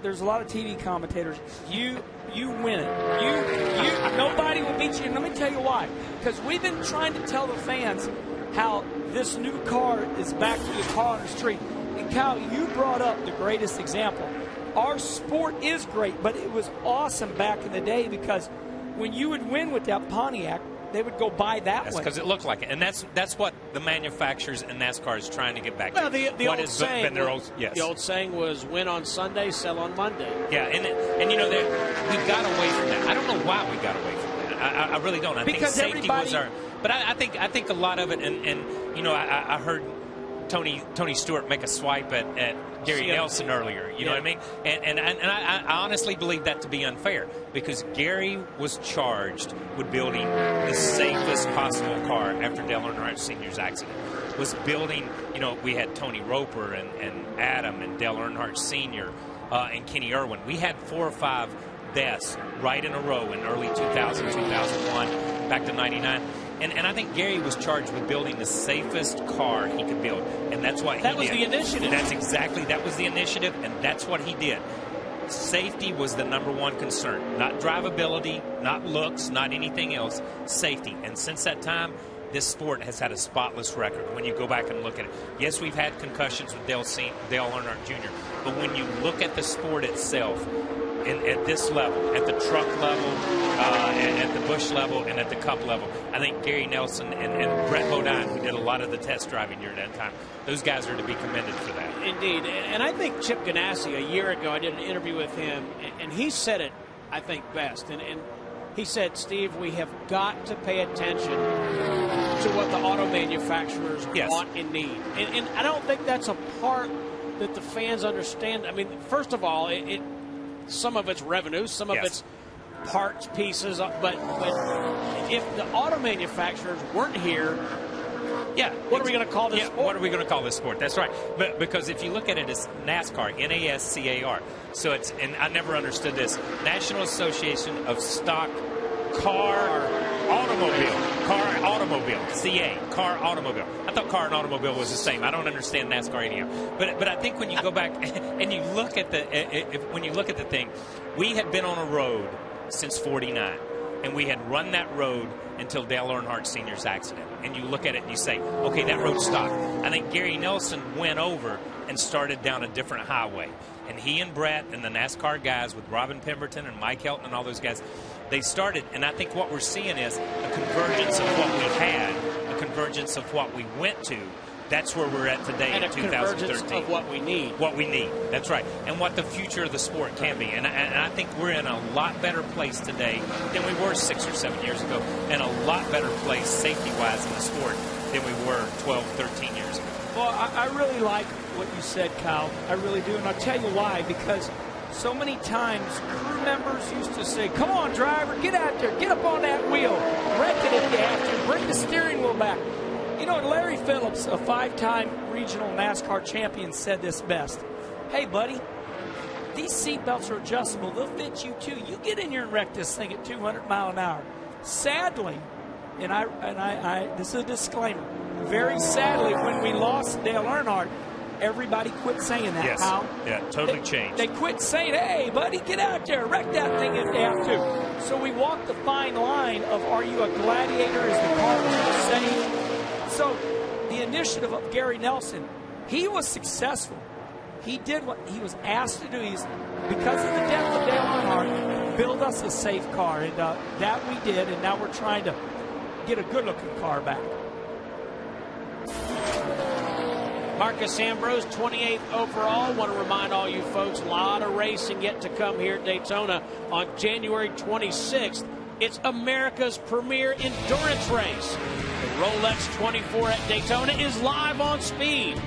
There's a lot of TV commentators. You win it. Nobody will beat you. And let me tell you why. Because we've been trying to tell the fans how this new car is back to the car on the street. And Kyle, you brought up the greatest example. Our sport is great, but it was awesome back in the day because when you would win with that Pontiac, they would go buy that one. Because it looked like it. And that's what the manufacturers and NASCAR is trying to get back to. The old saying was win on Sunday, sell on Monday. Yeah, and you know, we got away from that. I don't know why we got away from that. I really don't. I think safety was our... But I think a lot of it, and you know, I heard Tony Stewart make a swipe at Gary Nelson earlier. You know what I mean? And I honestly believe that to be unfair because Gary was charged with building the safest possible car after Dale Earnhardt Sr.'s accident. Was building, you know, we had Tony Roper and Adam and Dale Earnhardt Sr. And Kenny Irwin. We had 4 or 5 deaths right in a row in early 2000, 2001, back to 99. And I think Gary was charged with building the safest car he could build. And that's what he did. That was the initiative. That was the initiative, and that's what he did. Safety was the #1 concern. Not drivability, not looks, not anything else. Safety. And since that time, this sport has had a spotless record when you go back and look at it. Yes, we've had concussions with Dale Earnhardt Jr., but when you look at the sport itself, at this level, at the truck level, at the Busch level, and at the Cup level, I think Gary Nelson and Brett Bodine, who did a lot of the test driving during that time, those guys are to be commended for that. Indeed. And I think Chip Ganassi, a year ago, I did an interview with him, and he said it, I think, best. And he said, Steve, we have got to pay attention to what the auto manufacturers want and need. And I don't think that's a part that the fans understand. I mean, first of all, some of it's revenue, some of it's parts, pieces, but if the auto manufacturers weren't here, what are we going to call this sport? What are we going to call this sport? That's right. But because if you look at it as NASCAR, NASCAR, so it's, and I never understood this, National Association of Stock Car Automobile, CA, Car Automobile. I thought car and automobile was the same. I don't understand NASCAR anyhow. But I think when you go back and you look at the thing, we had been on a road since '49, and we had run that road until Dale Earnhardt Sr.'s accident. And you look at it and you say, okay, that road stopped. I think Gary Nelson went over and started down a different highway. And he and Brett and the NASCAR guys with Robin Pemberton and Mike Helton and all those guys, they started. And I think what we're seeing is a convergence of what we had, a convergence of what we went to. That's where we're at today and in 2013. And a convergence of what we need. What we need. That's right. And what the future of the sport can be. And I think we're in a lot better place today than we were 6 or 7 years ago, and a lot better place safety-wise in the sport than we were 12, 13 years ago. Well, I really like what you said, Kyle. I really do. And I'll tell you why. Because so many times crew members used to say, come on, driver, get out there, get up on that wheel, wreck it if you have to, bring the steering wheel back. You know, Larry Phillips, a 5-time regional NASCAR champion, said this best. Hey, buddy, these seat belts are adjustable. They'll fit you, too. You get in here and wreck this thing at 200 miles an hour. Sadly, and I this is a disclaimer, very sadly, when we lost Dale Earnhardt, everybody quit saying that, Kyle. Yeah, totally changed. They quit saying, hey, buddy, get out there, wreck that thing if you have to. So we walked the fine line of, are you a gladiator? Is the car safe? So the initiative of Gary Nelson, he was successful. He did what he was asked to do. He's, because of the death of Dale Earnhardt, build us a safe car. And that we did, and now we're trying to get a good-looking car back. Marcus Ambrose, 28th overall. Want to remind all you folks, a lot of racing yet to come here at Daytona on January 26th. It's America's premier endurance race. The Rolex 24 at Daytona is live on speed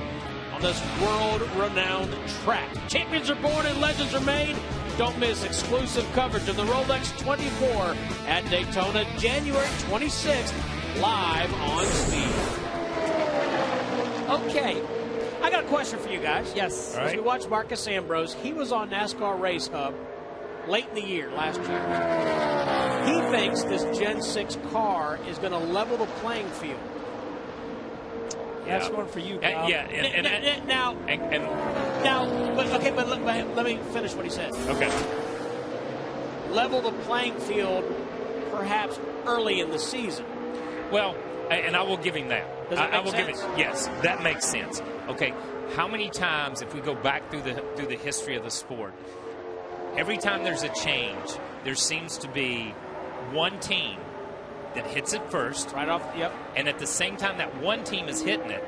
on this world-renowned track. Champions are born and legends are made. Don't miss exclusive coverage of the Rolex 24 at Daytona, January 26th, live on speed. Okay. I got a question for you guys. Yes. As we watch Marcus Ambrose, he was on NASCAR Race Hub late in the year, last year. He thinks this Gen 6 car is going to level the playing field. That's one for you, Kyle. But let me finish what he said. Okay. Level the playing field perhaps early in the season. Well, and I will give him that. Does that make sense? sense? Yes, that makes sense. Okay, how many times, if we go back through the history of the sport, every time there's a change, there seems to be one team that hits it first. Right off, yep. And at the same time that one team is hitting it,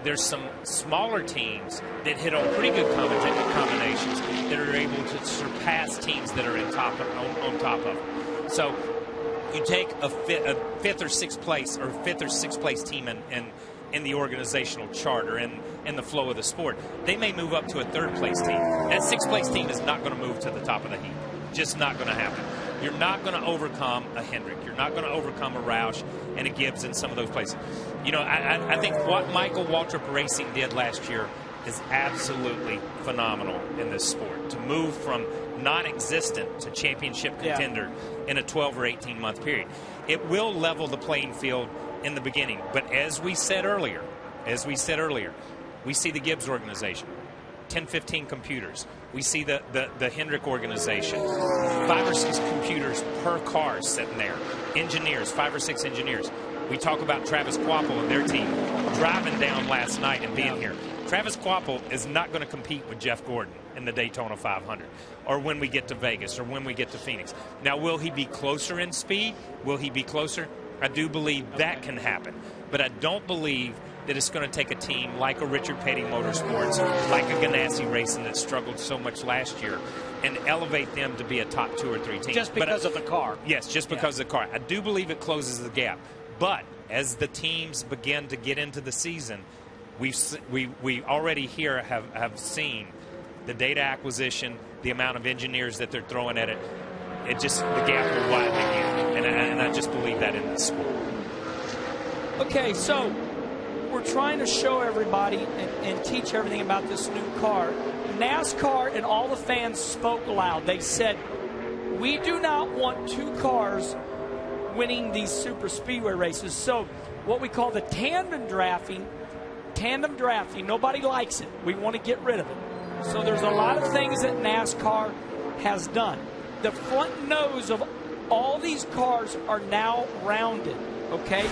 there's some smaller teams that hit on pretty good combinations that are able to surpass teams that are on top of them. So you take a fifth or sixth place team in the organizational chart or in the flow of the sport. They may move up to a third place team. That sixth place team is not going to move to the top of the heap. Just not going to happen. You're not going to overcome a Hendrick. You're not going to overcome a Roush and a Gibbs in some of those places. You know, I think what Michael Waltrip Racing did last year is absolutely phenomenal in this sport. To move from non-existent to championship contender in a 12 or 18-month period. It will level the playing field in the beginning. But as we said earlier, we see the Gibbs organization, 10, 15 computers. We see the Hendrick organization, 5 or 6 computers per car sitting there. Engineers, 5 or 6 engineers. We talk about Travis Quapple and their team driving down last night and being here. Travis Quapple is not going to compete with Jeff Gordon in the Daytona 500 or when we get to Vegas or when we get to Phoenix. Now, will he be closer in speed? Will he be closer? I do believe that can happen. But I don't believe that it's going to take a team like a Richard Petty Motorsports, like a Ganassi Racing that struggled so much last year, and elevate them to be a top 2 or 3 team. Just because of the car. Yes, just because of the car. I do believe it closes the gap. But as the teams begin to get into the season, we already here have seen the data acquisition, the amount of engineers that they're throwing at it. The gap will widen again. And I just believe that in the sport. Okay, so we're trying to show everybody and teach everything about this new car. NASCAR and all the fans spoke loud. They said, we do not want 2 cars winning these super speedway races. So what we call the tandem drafting, nobody likes it. We want to get rid of it. So there's a lot of things that NASCAR has done. The front nose of all these cars are now rounded, okay?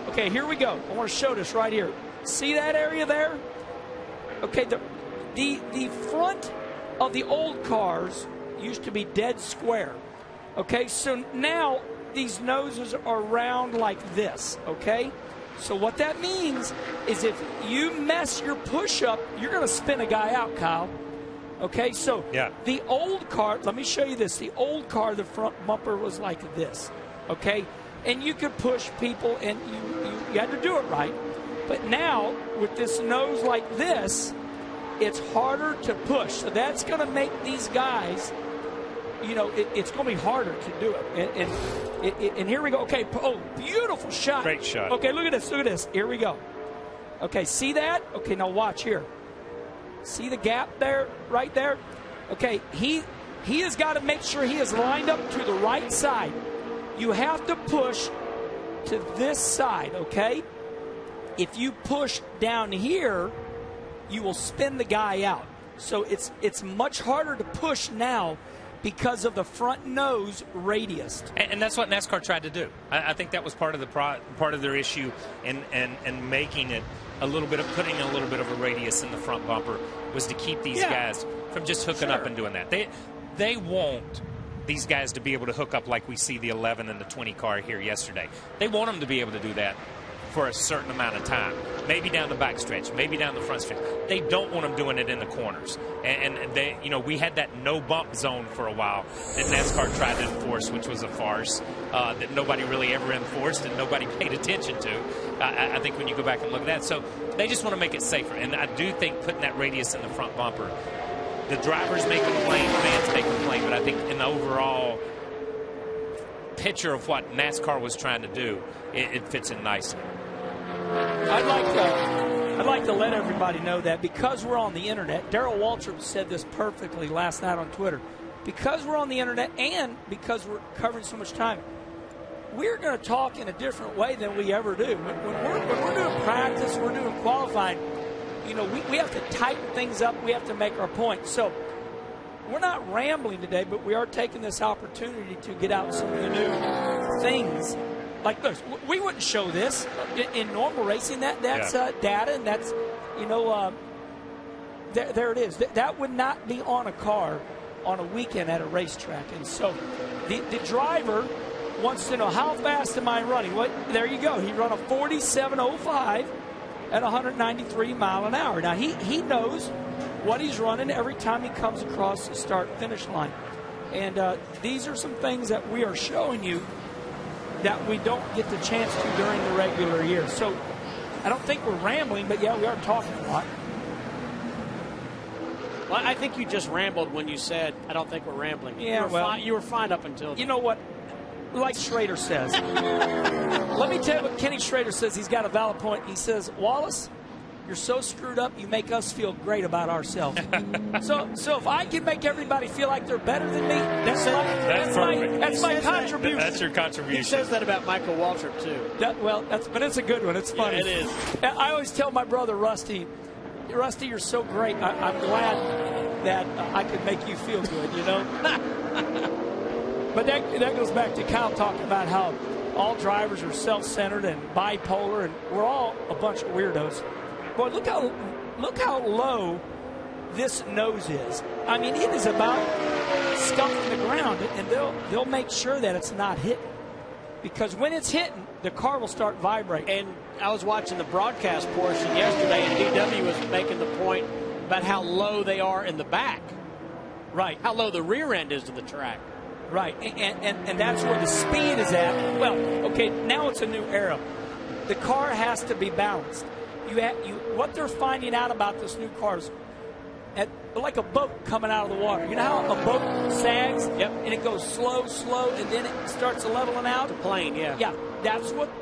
Okay, here we go. I want to show this right here. See that area there? Okay, the front of the old cars used to be dead square. Okay, so now these noses are round like this, okay? So what that means is if you mess your push-up, you're going to spin a guy out, Kyle. Okay, so the old car, let me show you this. The old car, the front bumper was like this, okay? And you could push people, and you had to do it right. But now, with this nose like this, it's harder to push. So that's going to make these guys, you know, it's going to be harder to do it. And here we go. Okay, oh, beautiful shot. Great shot. Okay, look at this. Look at this. Here we go. Okay, see that? Okay, now watch here. See the gap there, right there? Okay, he has got to make sure he is lined up to the right side. You have to push to this side, okay? If you push down here, you will spin the guy out. So it's much harder to push now because of the front nose radius. And that's what NASCAR tried to do. I think that was part of their issue in making it a little bit of putting a little bit of a radius in the front bumper was to keep these guys from just hooking up and doing that. They want these guys to be able to hook up like we see the 11 and the 20 car here yesterday. They want them to be able to do that for a certain amount of time, maybe down the back stretch, maybe down the front stretch. They don't want them doing it in the corners. And they, you know, we had that no bump zone for a while that NASCAR tried to enforce, which was a farce that nobody really ever enforced and nobody paid attention to. I think when you go back and look at that, so they just want to make it safer. And I do think putting that radius in the front bumper, the drivers may complain, fans may complain, but I think in the overall picture of what NASCAR was trying to do, it fits in nicely. I'd like to let everybody know that because we're on the internet, Darrell Waltrip said this perfectly last night on Twitter. Because we're on the internet and because we're covering so much time, we're going to talk in a different way than we ever do. When we're doing practice, we're doing qualifying, you know, we have to tighten things up. We have to make our point. So we're not rambling today, but we are taking this opportunity to get out some of the new things. Like this, we wouldn't show this in normal racing. That's data, and that's, you know, there it is. That would not be on a car on a weekend at a racetrack. And so the driver wants to know, how fast am I running? Well, there you go. He run a 47.05 at 193 mile an hour. Now, he knows what he's running every time he comes across the start-finish line. And these are some things that we are showing you that we don't get the chance to during the regular year. So I don't think we're rambling, but yeah, we are talking a lot. Well, I think you just rambled when you said, I don't think we're rambling. Yeah, you were fine up until then. You know what? Like Schrader says. Let me tell you what Kenny Schrader says. He's got a valid point. He says, Wallace, you're so screwed up, you make us feel great about ourselves. So if I can make everybody feel like they're better than me, that's my contribution. That's your contribution. He says that about Michael Waltrip, too. But it's a good one. It's funny. Yeah, it is. I always tell my brother, Rusty, you're so great. I'm glad that I could make you feel good, you know? But that goes back to Kyle talking about how all drivers are self-centered and bipolar, and we're all a bunch of weirdos. Boy, look how low this nose is. I mean, it is about scuffing the ground, and they'll make sure that it's not hitting. Because when it's hitting, the car will start vibrating. And I was watching the broadcast portion yesterday, and DW was making the point about how low they are in the back. Right. How low the rear end is to the track. Right. And that's where the speed is at. Well, okay, now it's a new era. The car has to be balanced. What they're finding out about this new car is like a boat coming out of the water. You know how a boat sags? Yep. And it goes slow, and then it starts leveling out? The plane, yeah. Yeah,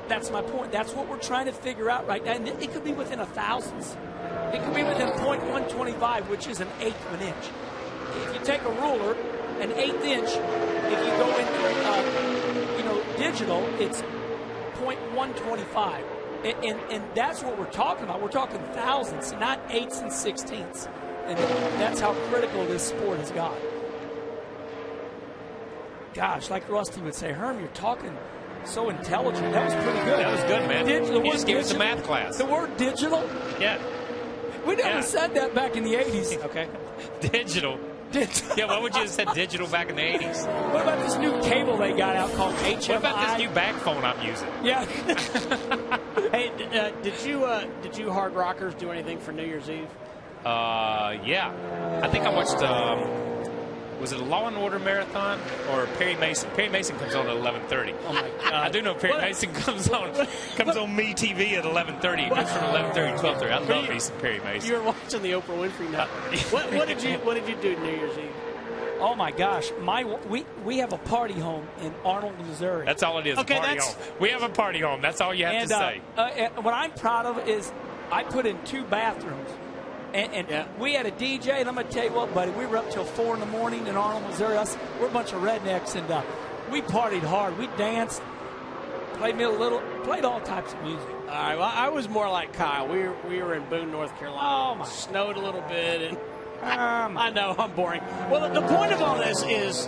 that's my point. That's what we're trying to figure out right now. And it could be within a thousandths. It could be within 0.125, which is an eighth of an inch. If you take a ruler, an eighth inch, if you go into digital, it's 0.125. And that's what we're talking about. We're talking thousandths, not eighths and sixteenths. And that's how critical this sport has got. Gosh, like Rusty would say, Herm, you're talking so intelligent. That was pretty good. That was good, man. You just gave us a math class. The word digital? Yeah. We never said that back in the 80s. Okay. Digital. Yeah, why would you have said digital back in the 80s? What about this new cable they got out called HMI? What about this new bag phone I'm using? Yeah. Hey, did you Hard Rockers do anything for New Year's Eve? Yeah. I think I watched, was it a Law and Order marathon or Perry Mason? Perry Mason comes on at 11:30. Oh, my God. I do know Perry Mason comes on Me TV at 11:30. It goes from 11:30 to 12:30. I love me some Perry Mason. You were watching the Oprah Winfrey night. What did you do New Year's Eve? Oh my gosh, we have a party home in Arnold, Missouri. That's all it is. Okay, a party home. We have a party home. That's all you have to say. What I'm proud of is I put in 2 bathrooms. And we had a DJ, and I'm going to tell you what, buddy, we were up till 4 in the morning in Arnold, Missouri. We're a bunch of rednecks, and we partied hard. We danced, played all types of music. All right, well, I was more like Kyle. We were in Boone, North Carolina. Oh, my. Snowed a little bit, and I know, I'm boring. Well, the point of all this is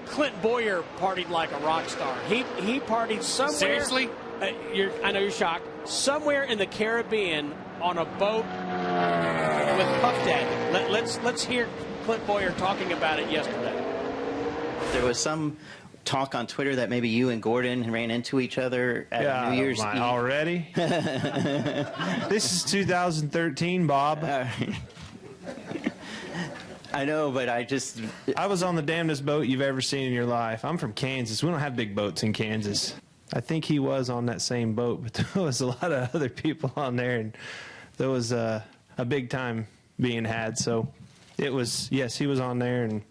Clint Bowyer partied like a rock star. He partied somewhere. Seriously? I know you're shocked. Somewhere in the Caribbean on a boat with Puff Daddy. Let's hear Clint Bowyer talking about it yesterday. There was some talk on Twitter that maybe you and Gordon ran into each other at New Year's Eve. Already? This is 2013, Bob. I know, but I was on the damnedest boat you've ever seen in your life. I'm from Kansas. We don't have big boats in Kansas. I think he was on that same boat, but there was a lot of other people on there, and there was a big time being had. So it was, yes, he was on there, and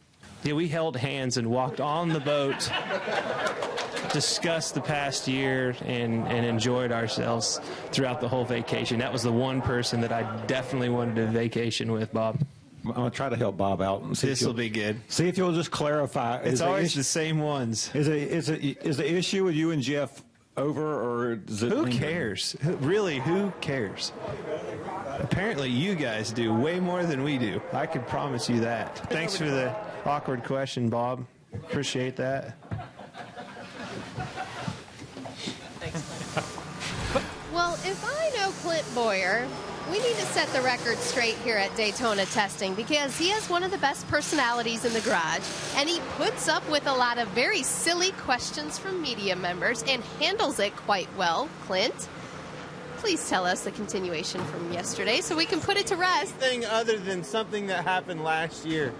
yeah, we held hands and walked on the boat, discussed the past year, and enjoyed ourselves throughout the whole vacation. That was the one person that I definitely wanted to vacation with, Bob. I'm going to try to help Bob out. And see this will be good. See if you'll just clarify. It's always the same ones. Is the issue with you and Jeff over, or is it? Who cares? Really, who cares? Apparently, you guys do way more than we do. I can promise you that. Thanks for the awkward question, Bob. Appreciate that. Well, if I know Clint Bowyer, we need to set the record straight here at Daytona Testing, because he has one of the best personalities in the garage, and he puts up with a lot of very silly questions from media members and handles it quite well. Clint, please tell us the continuation from yesterday so we can put it to rest. Anything other than something that happened last year.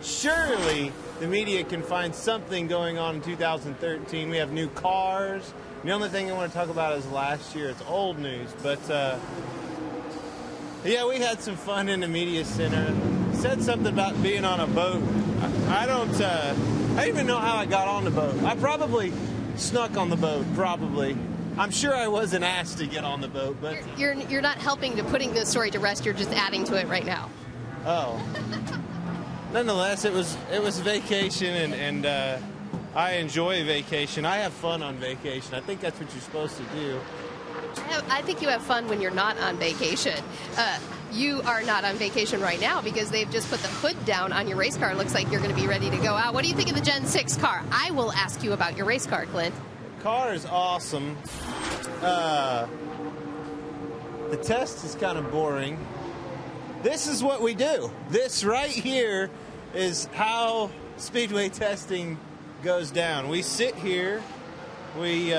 Surely the media can find something going on in 2013. We have new cars. The only thing I want to talk about is last year. It's old news, but yeah, we had some fun in the media center. Said something about being on a boat. I don't even know how I got on the boat. I probably snuck on the boat, probably. I'm sure I wasn't asked to get on the boat, but You're not helping to putting the story to rest. You're just adding to it right now. Oh. Nonetheless, it was vacation, and I enjoy vacation. I have fun on vacation. I think that's what you're supposed to do. I think you have fun when you're not on vacation. You are not on vacation right now because they've just put the hood down on your race car. It looks like you're going to be ready to go out. What do you think of the Gen 6 car? I will ask you about your race car, Clint. The car is awesome. The test is kind of boring. This is what we do. This right here is how speedway testing goes down. We sit here. We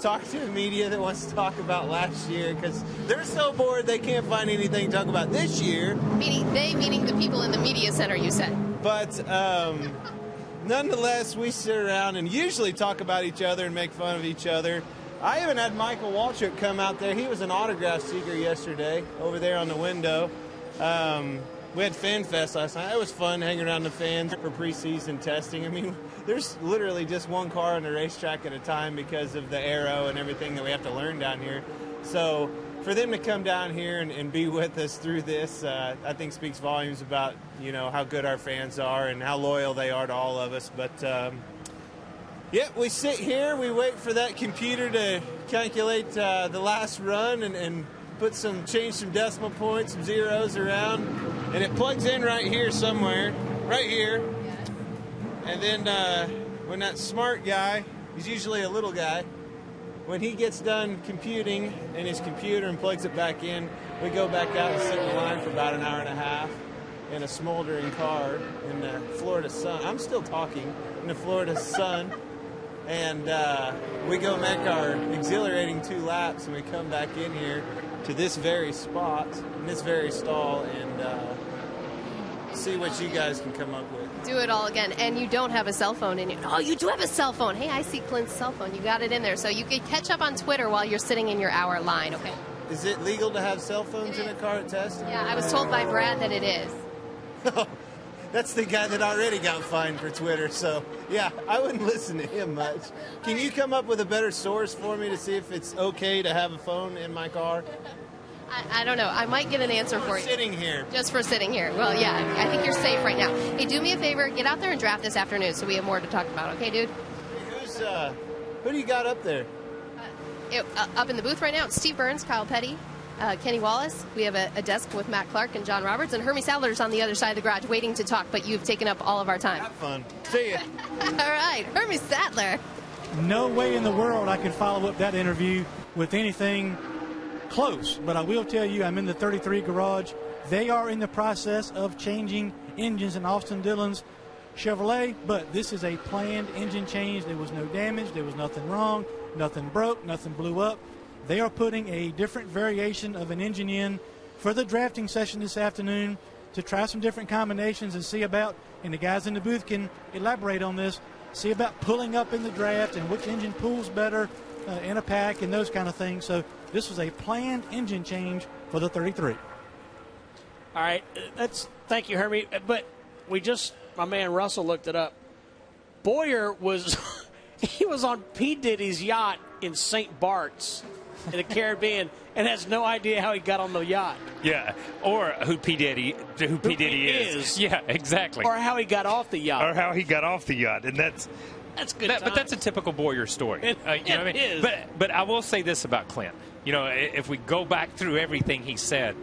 talk to the media that wants to talk about last year because they're so bored they can't find anything to talk about this year. Meaning the people in the media center, you said. But nonetheless, we sit around and usually talk about each other and make fun of each other. I even had Michael Waltrip come out there. He was an autograph seeker yesterday over there on the window. We had Fan Fest last night. It was fun hanging around the fans for preseason testing. I mean, there's literally just one car on the racetrack at a time because of the aero and everything that we have to learn down here. So for them to come down here and be with us through this, I think speaks volumes about, how good our fans are and how loyal they are to all of us. But, we sit here. We wait for that computer to calculate the last run and change some decimal points, some zeros around, and it plugs in right here somewhere, right here. And then when that smart guy, he's usually a little guy, when he gets done computing in his computer and plugs it back in, we go back out and sit in line for about an hour and a half. in a smoldering car in the Florida sun. I'm still talking in the Florida sun. And we go make our exhilarating 2 laps, and we come back in here to this very spot, in this very stall, and see what you guys can come up with. Do it all again. And you don't have a cell phone in it. Oh, you do have a cell phone. Hey, I see Clint's cell phone. You got it in there. So you can catch up on Twitter while you're sitting in your hour line, okay? Is it legal to have cell phones in a car at testing? Yeah, I was told by Brad that it is. That's the guy that already got fined for Twitter, so yeah, I wouldn't listen to him much. Can you come up with a better source for me to see if it's okay to have a phone in my car? I don't know. I might get an answer for you. Sitting here. Just for sitting here. Well, yeah, I think you're safe right now. Hey, do me a favor. Get out there and draft this afternoon so we have more to talk about. Okay, dude? Hey, who do you got up there? Up in the booth right now, it's Steve Burns, Kyle Petty, Kenny Wallace. We have a desk with Matt Clark and John Roberts, and Hermie Sadler's on the other side of the garage waiting to talk, but you've taken up all of our time. Have fun. See ya. All right, Hermie Sadler. No way in the world I could follow up that interview with anything close, but I will tell you I'm in the 33 garage. They are in the process of changing engines in Austin Dillon's Chevrolet, but this is a planned engine change. There was no damage. There was nothing wrong. Nothing broke. Nothing blew up. They are putting a different variation of an engine in for the drafting session this afternoon to try some different combinations and see about, and the guys in the booth can elaborate on this, see about pulling up in the draft and which engine pulls better in a pack and those kind of things. So this was a planned engine change for the 33. All right. Thank you, Hermie. But my man Russell looked it up. Bowyer was he was on P. Diddy's yacht in St. Bart's in the Caribbean and has no idea how he got on the yacht. Yeah, or who P. Diddy is. Yeah, exactly. Or how he got off the yacht. And that's good. But that's a typical Bowyer story. You know what I mean? Is. But I will say this about Clint. You know, if we go back through everything he said,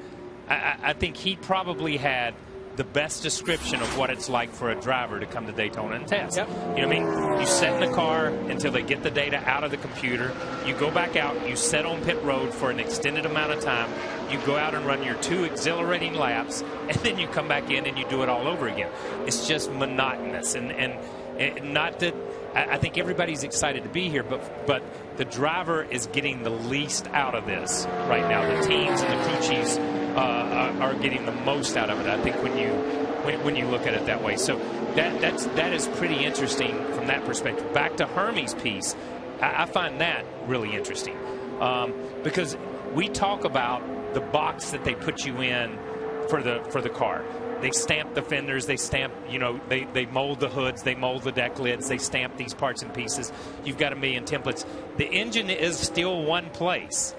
I think he probably had the best description of what it's like for a driver to come to Daytona and test. Yep. You know what I mean? You sit in the car until they get the data out of the computer. You go back out. You sit on pit road for an extended amount of time. You go out and run your 2 exhilarating laps, and then you come back in and you do it all over again. It's just monotonous. And not that I think everybody's excited to be here, but the driver is getting the least out of this right now. The teams and the crew chiefs are getting the most out of it, I think, when you look at it that way. So that is pretty interesting from that perspective. Back to Hermie's piece, I find that really interesting because we talk about the box that they put you in for the car. They stamp the fenders, they stamp, they mold the hoods, they mold the deck lids, they stamp these parts and pieces. You've got a million templates. The engine is still one place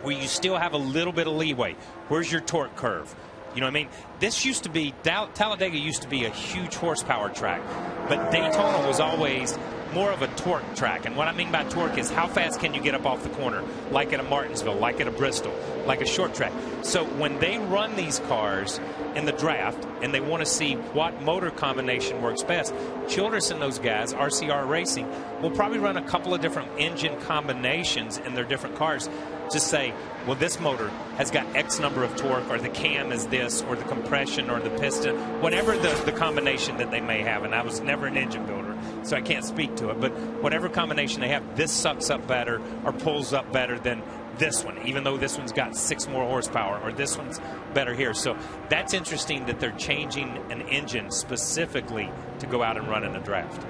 where you still have a little bit of leeway. Where's your torque curve? You know what I mean? This used to be, Talladega used to be a huge horsepower track, but Daytona was always more of a torque track. And what I mean by torque is how fast can you get up off the corner, like at a Martinsville, like at a Bristol, like a short track. So when they run these cars in the draft and they want to see what motor combination works best, Childress and those guys, RCR Racing, will probably run a couple of different engine combinations in their different cars to say, well, this motor has got X number of torque, or the cam is this, or the compression, or the piston, whatever the combination that they may have. And I was never an engine builder, so I can't speak to it. But whatever combination they have, this sucks up better or pulls up better than this one, even though this one's got 6 more horsepower, or this one's better here. So that's interesting that they're changing an engine specifically to go out and run in a draft.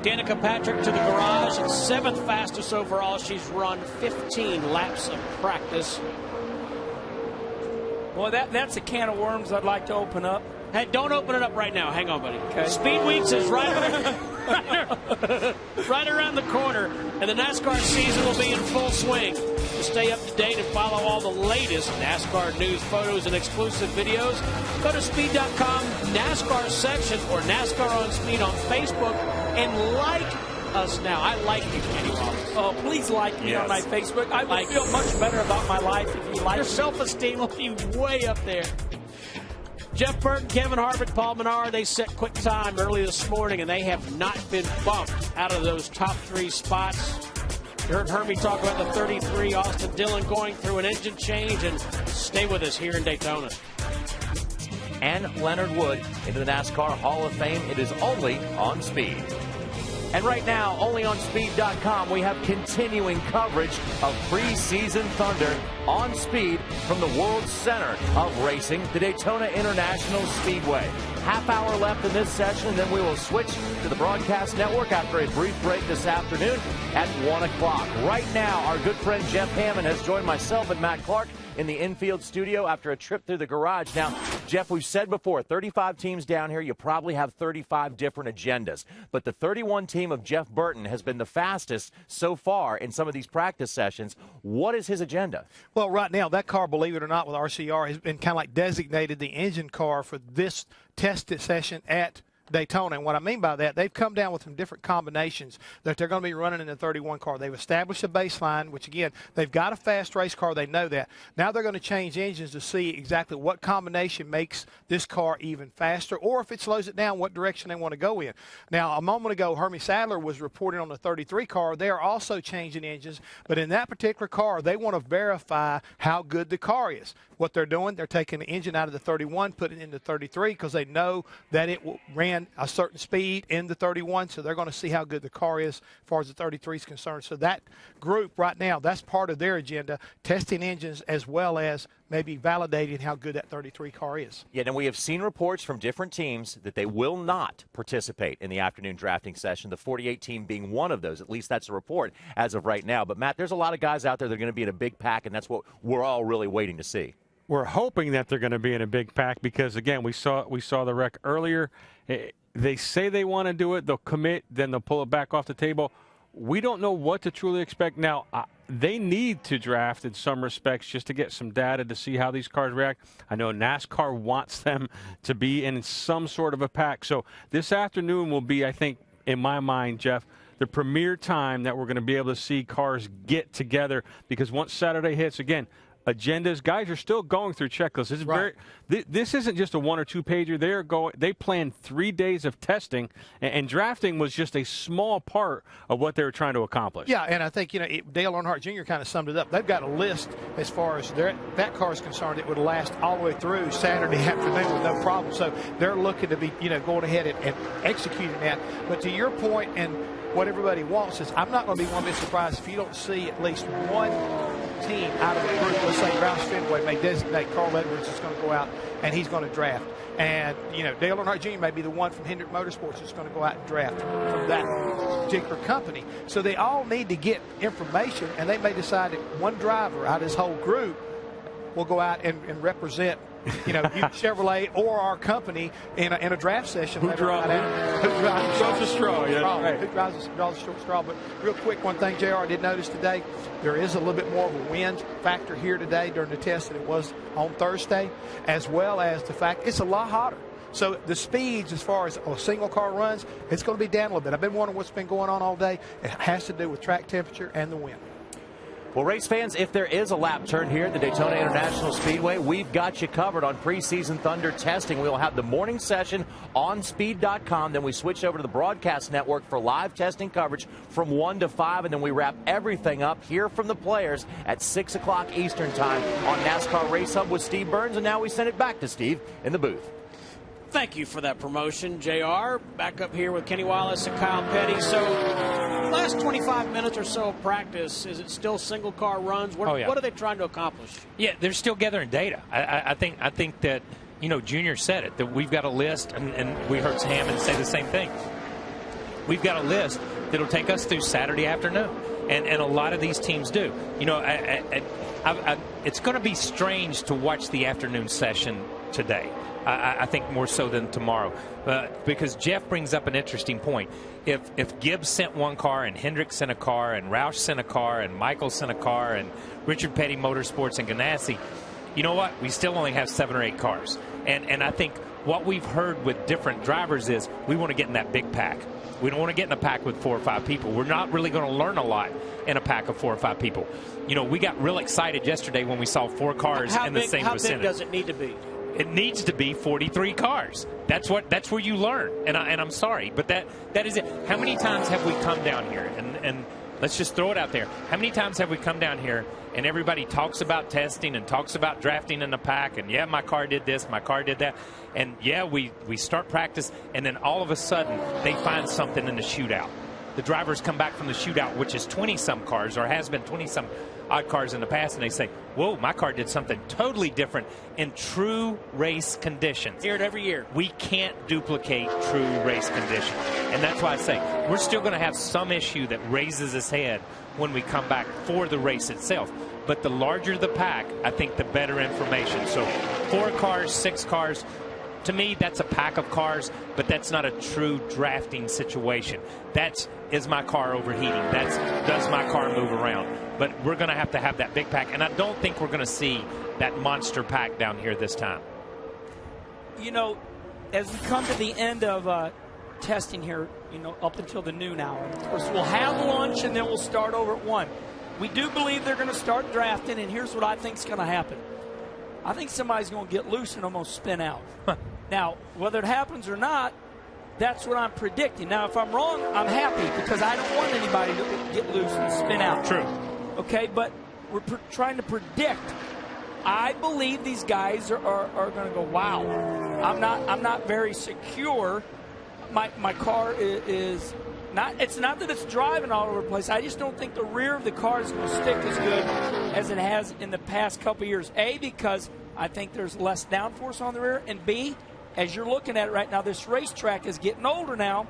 Danica Patrick to the garage, 7th fastest overall. She's run 15 laps of practice. Well, that's a can of worms I'd like to open up. Hey, don't open it up right now. Hang on, buddy. Okay. Speedweeks is right around the corner, and the NASCAR season will be in full swing. To stay up to date and follow all the latest NASCAR news, photos, and exclusive videos, go to speed.com NASCAR section or NASCAR on Speed on Facebook and like us now. I like you, Kenny Wallace. Oh, please like me on my Facebook. I would feel much better about my life if you like me. Your self-esteem will be way up there. Jeff Burton, Kevin Harvick, Paul Menard, they set quick time early this morning, and they have not been bumped out of those top 3 spots. You heard Hermie talk about the 33, Austin Dillon going through an engine change, and stay with us here in Daytona. and Leonard Wood into the NASCAR Hall of Fame. It is only on Speed. And right now, only on Speed.com, we have continuing coverage of preseason thunder on Speed from the world's center of racing, the Daytona International Speedway. Half hour left in this session, and then we will switch to the broadcast network after a brief break this afternoon at 1 o'clock. Right now, our good friend Jeff Hammond has joined myself and Matt Clark in the infield studio after a trip through the garage. Now, Jeff, we've said before, 35 teams down here, you probably have 35 different agendas. But the 31 team of Jeff Burton has been the fastest so far in some of these practice sessions. What is his agenda? Well, right now, that car, believe it or not, with RCR has been kind of like designated the engine car for this test session at Daytona. And what I mean by that, they've come down with some different combinations that they're going to be running in the 31 car. They've established a baseline, which, again, they've got a fast race car. They know that. Now they're going to change engines to see exactly what combination makes this car even faster, or if it slows it down, what direction they want to go in. Now, a moment ago, Hermie Sadler was reporting on the 33 car. They are also changing engines, but in that particular car, they want to verify how good the car is. What they're doing, they're taking the engine out of the 31, putting it in the 33, because they know that it ran a certain speed in the 31, so they're going to see how good the car is as far as the 33 is concerned. So that group right now, that's part of their agenda, testing engines as well as maybe validating how good that 33 car is. Yeah, and we have seen reports from different teams that they will not participate in the afternoon drafting session, the 48 team being one of those. At least that's a report as of right now. But, Matt, there's a lot of guys out there that are going to be in a big pack, and that's what we're all really waiting to see. We're hoping that they're going to be in a big pack because, again, we saw the wreck earlier. They say they want to do it. They'll commit. Then they'll pull it back off the table. We don't know what to truly expect. Now, they need to draft in some respects just to get some data to see how these cars react. I know NASCAR wants them to be in some sort of a pack. So this afternoon will be, I think, in my mind, Jeff, the premier time that we're going to be able to see cars get together, because once Saturday hits, again, agendas, guys are still going through checklists. This is right. This isn't just a 1 or 2 pager. They planned 3 days of testing, and drafting was just a small part of what they were trying to accomplish. Yeah, and I think Dale Earnhardt Jr. kind of summed it up. They've got a list as far as that car is concerned. It would last all the way through Saturday afternoon with no problem. So they're looking to be going ahead and executing that. But to your point, and what everybody wants is, I'm not going to be one bit surprised if you don't see at least one team out of the group. Let's say Roush Fenway may designate Carl Edwards is going to go out and he's going to draft. And, Dale Earnhardt Jr. may be the one from Hendrick Motorsportz that's going to go out and draft from that particular company. So they all need to get information, and they may decide that one driver out of this whole group will go out and represent Chevrolet or our company in a draft session. Who draws the straw? Yeah, right. Who draws the short straw? But real quick, one thing, JR, I did notice today, there is a little bit more of a wind factor here today during the test than it was on Thursday, as well as the fact it's a lot hotter. So the speeds, as far as a single car runs, it's going to be down a little bit. I've been wondering what's been going on all day. It has to do with track temperature and the wind. Well, race fans, if there is a lap turn here at the Daytona International Speedway, we've got you covered on preseason thunder testing. We'll have the morning session on Speed.com. Then we switch over to the broadcast network for live testing coverage from 1 to 5. And then we wrap everything up here from the players at 6 o'clock Eastern time on NASCAR Race Hub with Steve Burns. And now we send it back to Steve in the booth. Thank you for that promotion, JR. Back up here with Kenny Wallace and Kyle Petty. So, last 25 minutes or so of practice, is it still single car runs? What are they trying to accomplish? Yeah, they're still gathering data. I think that, Junior said it, that we've got a list, and we heard Hammond say the same thing. We've got a list that'll take us through Saturday afternoon, and a lot of these teams do. It's going to be strange to watch the afternoon session today. I think more so than tomorrow, because Jeff brings up an interesting point. If Gibbs sent one car, and Hendrick sent a car, and Roush sent a car, and Michael sent a car, and Richard Petty Motorsports and Ganassi, you know what? We still only have 7 or 8 cars. And I think what we've heard with different drivers is we want to get in that big pack. We don't want to get in a pack with 4 or 5 people. We're not really going to learn a lot in a pack of 4 or 5 people. We got real excited yesterday when we saw 4 cars in the same vicinity. How big does it need to be? It needs to be 43 cars. That's where you learn. And I'm sorry, but that is it. How many times have we come down here and Let's just throw it out there. How many times have we come down here and everybody talks about testing and talks about drafting in the pack, and yeah, my car did this, my car did that, and yeah, we start practice, and then all of a sudden they find something in the shootout. The drivers come back from the shootout, which is 20-some cars, or has been 20-some odd cars in the past, and they say, whoa, my car did something totally different in true race conditions. Hear it every year. We can't duplicate true race conditions. And that's why I say we're still going to have some issue that raises its head when we come back for the race itself. But the larger the pack, I think the better information. So 4 cars, 6 cars, to me, that's a pack of cars, but that's not a true drafting situation. That's, is my car overheating? That's, does my car move around? But we're going to have that big pack, and I don't think we're going to see that monster pack down here this time. You know, as we come to the end of testing here, you know, up until the noon hour, of course, we'll have lunch, and then we'll start over at 1. We do believe they're going to start drafting, and here's what I think is going to happen. I think somebody's going to get loose and almost spin out. Now, whether it happens or not, that's what I'm predicting. Now, if I'm wrong, I'm happy because I don't want anybody to get loose and spin out. True. Okay, but we're trying to predict. I believe these guys are going to go, wow, I'm not very secure. My car is not, it's not that it's driving all over the place. I just don't think the rear of the car is going to stick as good as it has in the past couple of years. A, because I think there's less downforce on the rear, and B, as you're looking at it right now, this racetrack is getting older now.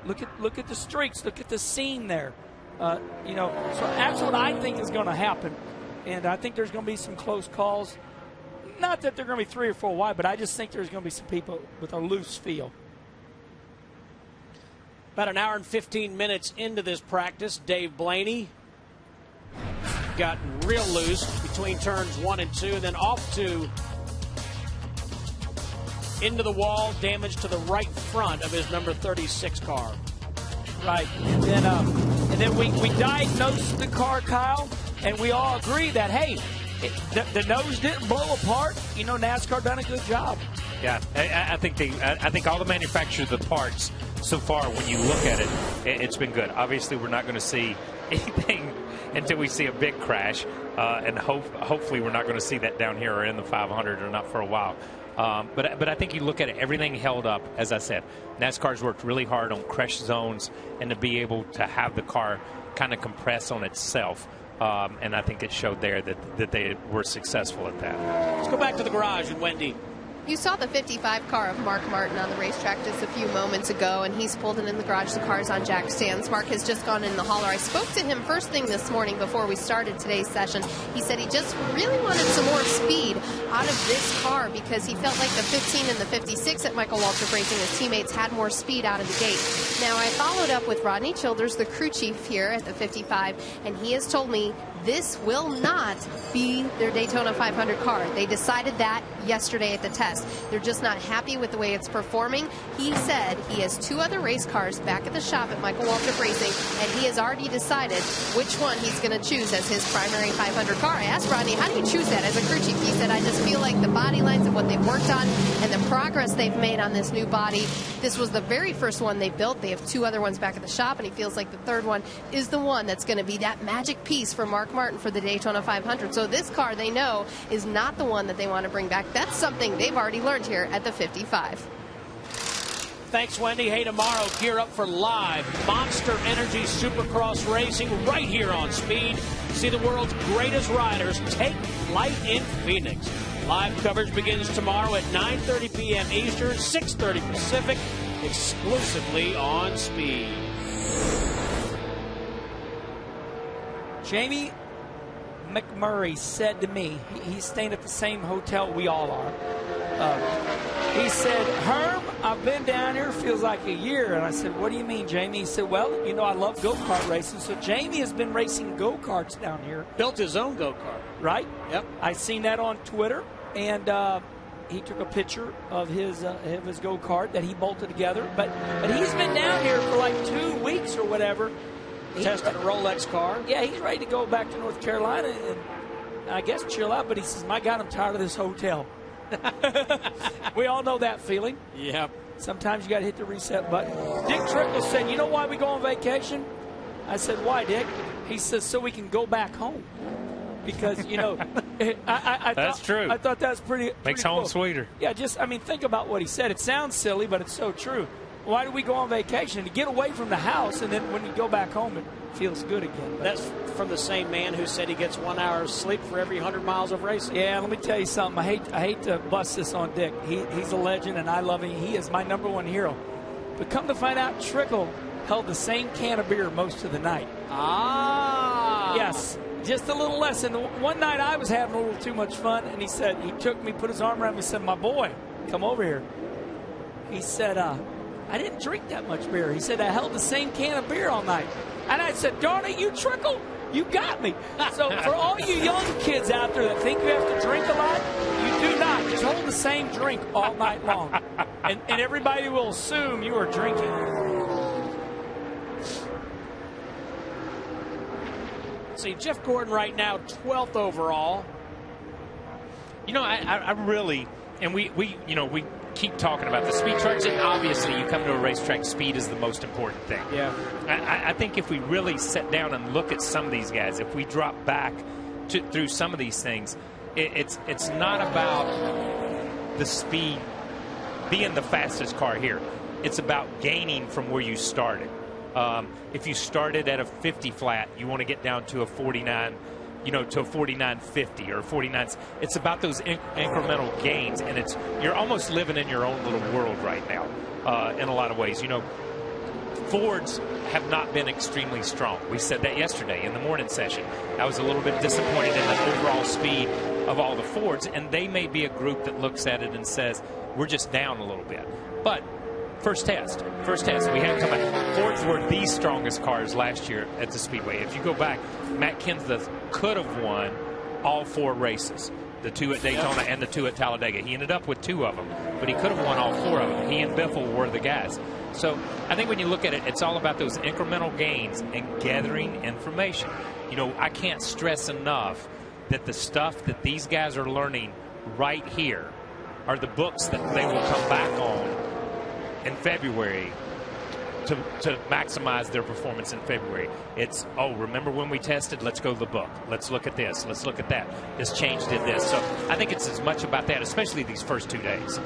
Look at the streaks. Look at the scene there. You know, so that's what I think is going to happen. And I think there's going to be some close calls. Not that they're going to be 3 or 4 wide, but I just think there's going to be some people with a loose feel. About an hour and 15 minutes into this practice, Dave Blaney got real loose between turns 1 and 2, and then off to into the wall, damage to the right front of his number 36 car. Right. And then we diagnosed the car, Kyle, and we all agree that, hey, the nose didn't blow apart. You know, NASCAR done a good job. Yeah, I think all the manufacturers of the parts so far, when you look at it, it's been good. Obviously, we're not going to see anything until we see a big crash, and hopefully we're not going to see that down here or in the 500 or not for a while. But I think you look at it, everything held up. As I said, NASCAR's worked really hard on crash zones and to be able to have the car kind of compress on itself. And I think it showed there that they were successful at that. Let's go back to the garage and Wendy. You saw the 55 car of Mark Martin on the racetrack just a few moments ago, and he's pulled it in the garage. The car's on jack stands. Mark has just gone in the hauler. I spoke to him first thing this morning before we started today's session. He said he just really wanted some more speed out of this car because he felt like the 15 and the 56 at Michael Waltrip Racing, his teammates, had more speed out of the gate. Now, I followed up with Rodney Childers, the crew chief here at the 55, and he has told me this will not be their Daytona 500 car. They decided that yesterday at the test. They're just not happy with the way it's performing. He said he has 2 other race cars back at the shop at Michael Waltrip Racing, and he has already decided which one he's going to choose as his primary 500 car. I asked Rodney, how do you choose that as a crew chief? He said, I just feel like the body lines of what they've worked on and the progress they've made on this new body. This was the very first one they built. They have 2 other ones back at the shop, and he feels like the third one is the one that's going to be that magic piece for Mark Martin for the Daytona 500. So this car, they know, is not the one that they want to bring back. That's something they've already learned here at the 55. Thanks, Wendy. Hey, tomorrow, gear up for live Monster Energy Supercross racing right here on Speed. See the world's greatest riders take flight in Phoenix. Live coverage begins tomorrow at 9:30 p.m. Eastern, 6:30 Pacific, exclusively on Speed. Jamie McMurray said to me, he's staying at the same hotel we all are. He said, Herb, I've been down here, feels like a year. And I said, what do you mean, Jamie? He said, well, you know, I love go-kart racing. So Jamie has been racing go-karts down here. Built his own go-kart. Right? Yep. I seen that on Twitter. And he took a picture of his go-kart that he bolted together. But he's been down here for like 2 weeks or whatever. Tested a Rolex car. Yeah, he's ready to go back to North Carolina and I guess chill out. But he says, my God, I'm tired of this hotel. We all know that feeling. Yep. Sometimes you got to hit the reset button. Dick Trickle said, you know why we go on vacation? I said, why, Dick? He says, so we can go back home. Because, I That's true. I thought that's pretty Makes cool. home sweeter. Yeah, think about what he said. It sounds silly, but it's so true. Why do we go on vacation? To get away from the house, and then when you go back home, it feels good again. That's from the same man who said he gets 1 hour of sleep for every 100 miles of racing. Yeah, let me tell you something. I hate to bust this on Dick. He's a legend, and I love him. He is my #1 hero. But come to find out, Trickle held the same can of beer most of the night. Yes, just a little lesson. One night I was having a little too much fun, and he took me, put his arm around me, and said, my boy, come over here. He said, I didn't drink that much beer. He said, I held the same can of beer all night. And I said, darn it, you Trickle, you got me. So for all you young kids out there that think you have to drink a lot, you do not. Just hold the same drink all night long. And everybody will assume you are drinking. See, Jeff Gordon right now, 12th overall. I really, and we keep talking about the speed charts, and obviously you come to a racetrack, speed is the most important thing. Yeah. I think if we really sit down and look at some of these guys, if we drop back through some of these things, it's not about the speed being the fastest car here. It's about gaining from where you started. If you started at a 50 flat, you want to get down to a 49, to a 49.50 or 49. It's about those incremental gains, and you're almost living in your own little world right now in a lot of ways. Fords have not been extremely strong. We said that yesterday in the morning session. I was a little bit disappointed in the overall speed of all the Fords, and they may be a group that looks at it and says, we're just down a little bit. But First test, we had to come back. Fords were the strongest cars last year at the Speedway. If you go back, Matt Kenseth could have won all 4 races, the 2 at Daytona and the 2 at Talladega. He ended up with 2 of them, but he could have won all 4 of them. He and Biffle were the guys. So I think when you look at it, it's all about those incremental gains and gathering information. I can't stress enough that the stuff that these guys are learning right here are the books that they will come back on in February to maximize their performance in February. It's, remember when we tested? Let's go to the book. Let's look at this. Let's look at that. This change did this. So I think it's as much about that, especially these first 2 days.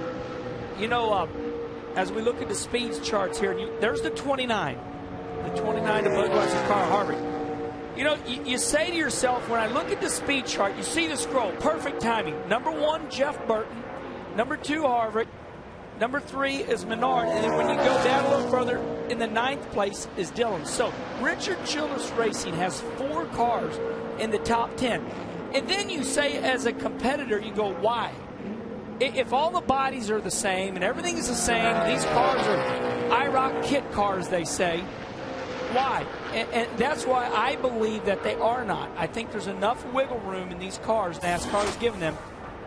As we look at the speeds charts here, there's the 29. The 29 to Budweiser car, Harvick. You say to yourself, when I look at the speed chart, you see the scroll. Perfect timing. #1, Jeff Burton. #2, Harvick. #3 is Menard, and then when you go down a little further, in the 9th place is Dillon. So Richard Childress Racing has 4 cars in the top 10. And then you say, as a competitor, you go, why? If all the bodies are the same and everything is the same, these cars are IROC kit cars, they say, why? And that's why I believe that they are not. I think there's enough wiggle room in these cars NASCAR is giving them.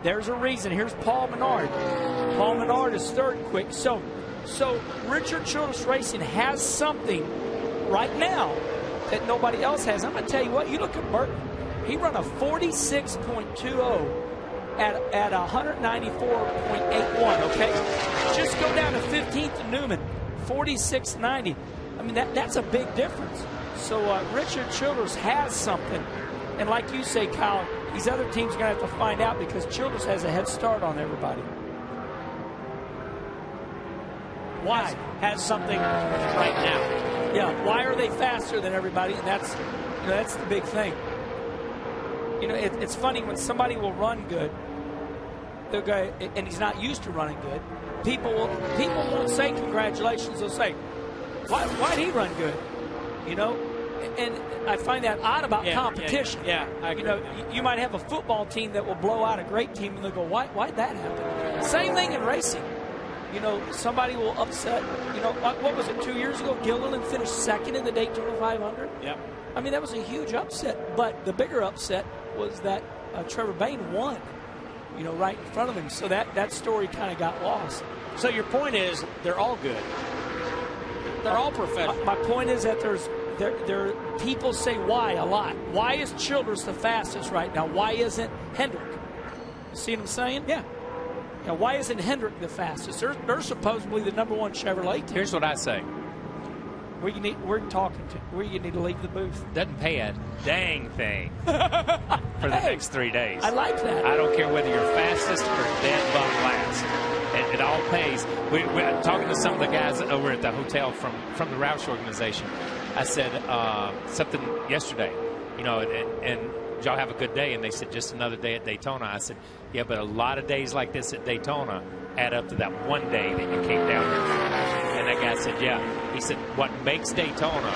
There's a reason. Here's Paul Menard. Paul Menard is 3rd quick. So Richard Childress Racing has something right now that nobody else has. I'm going to tell you what. You look at Burton. He run a 46.20 at 194.81. Okay, just go down to 15th to Newman, 46.90. I mean that's a big difference. So Richard Childress has something. And like you say, Kyle, these other teams are going to have to find out because Childress has a head start on everybody. Why? Has something right now. Yeah, why are they faster than everybody? And that's the big thing. It's funny when somebody will run good, the guy, and he's not used to running good, people won't say congratulations. They'll say, why'd he run good? And I find that odd about competition. Yeah, I agree. You might have a football team that will blow out a great team, and they'll go, why'd that happen? Same thing in racing. Somebody will upset. What was it, 2 years ago? Gilliland finished 2nd in the Daytona 500. Yep. I mean, that was a huge upset. But the bigger upset was that Trevor Bayne won, right in front of him. So that story kind of got lost. So your point is they're all good. They're all professional. My point is that there people say why a lot. Why is Childress the fastest right now? Why isn't Hendrick? You see what I'm saying? Yeah. Why isn't Hendrick the fastest? They're supposedly the #1 Chevrolet team. Here's what I say. We're talking to. Where you need to leave the booth. Doesn't pay a dang thing for the next 3 days. I like that. I don't care whether you're fastest or dead bum last. It all pays. We're talking to some of the guys over at the hotel from the Roush organization. I said something yesterday, and y'all have a good day? And they said, just another day at Daytona. I said, yeah, but a lot of days like this at Daytona add up to that one day that you came down here. And that guy said, yeah. He said, what makes Daytona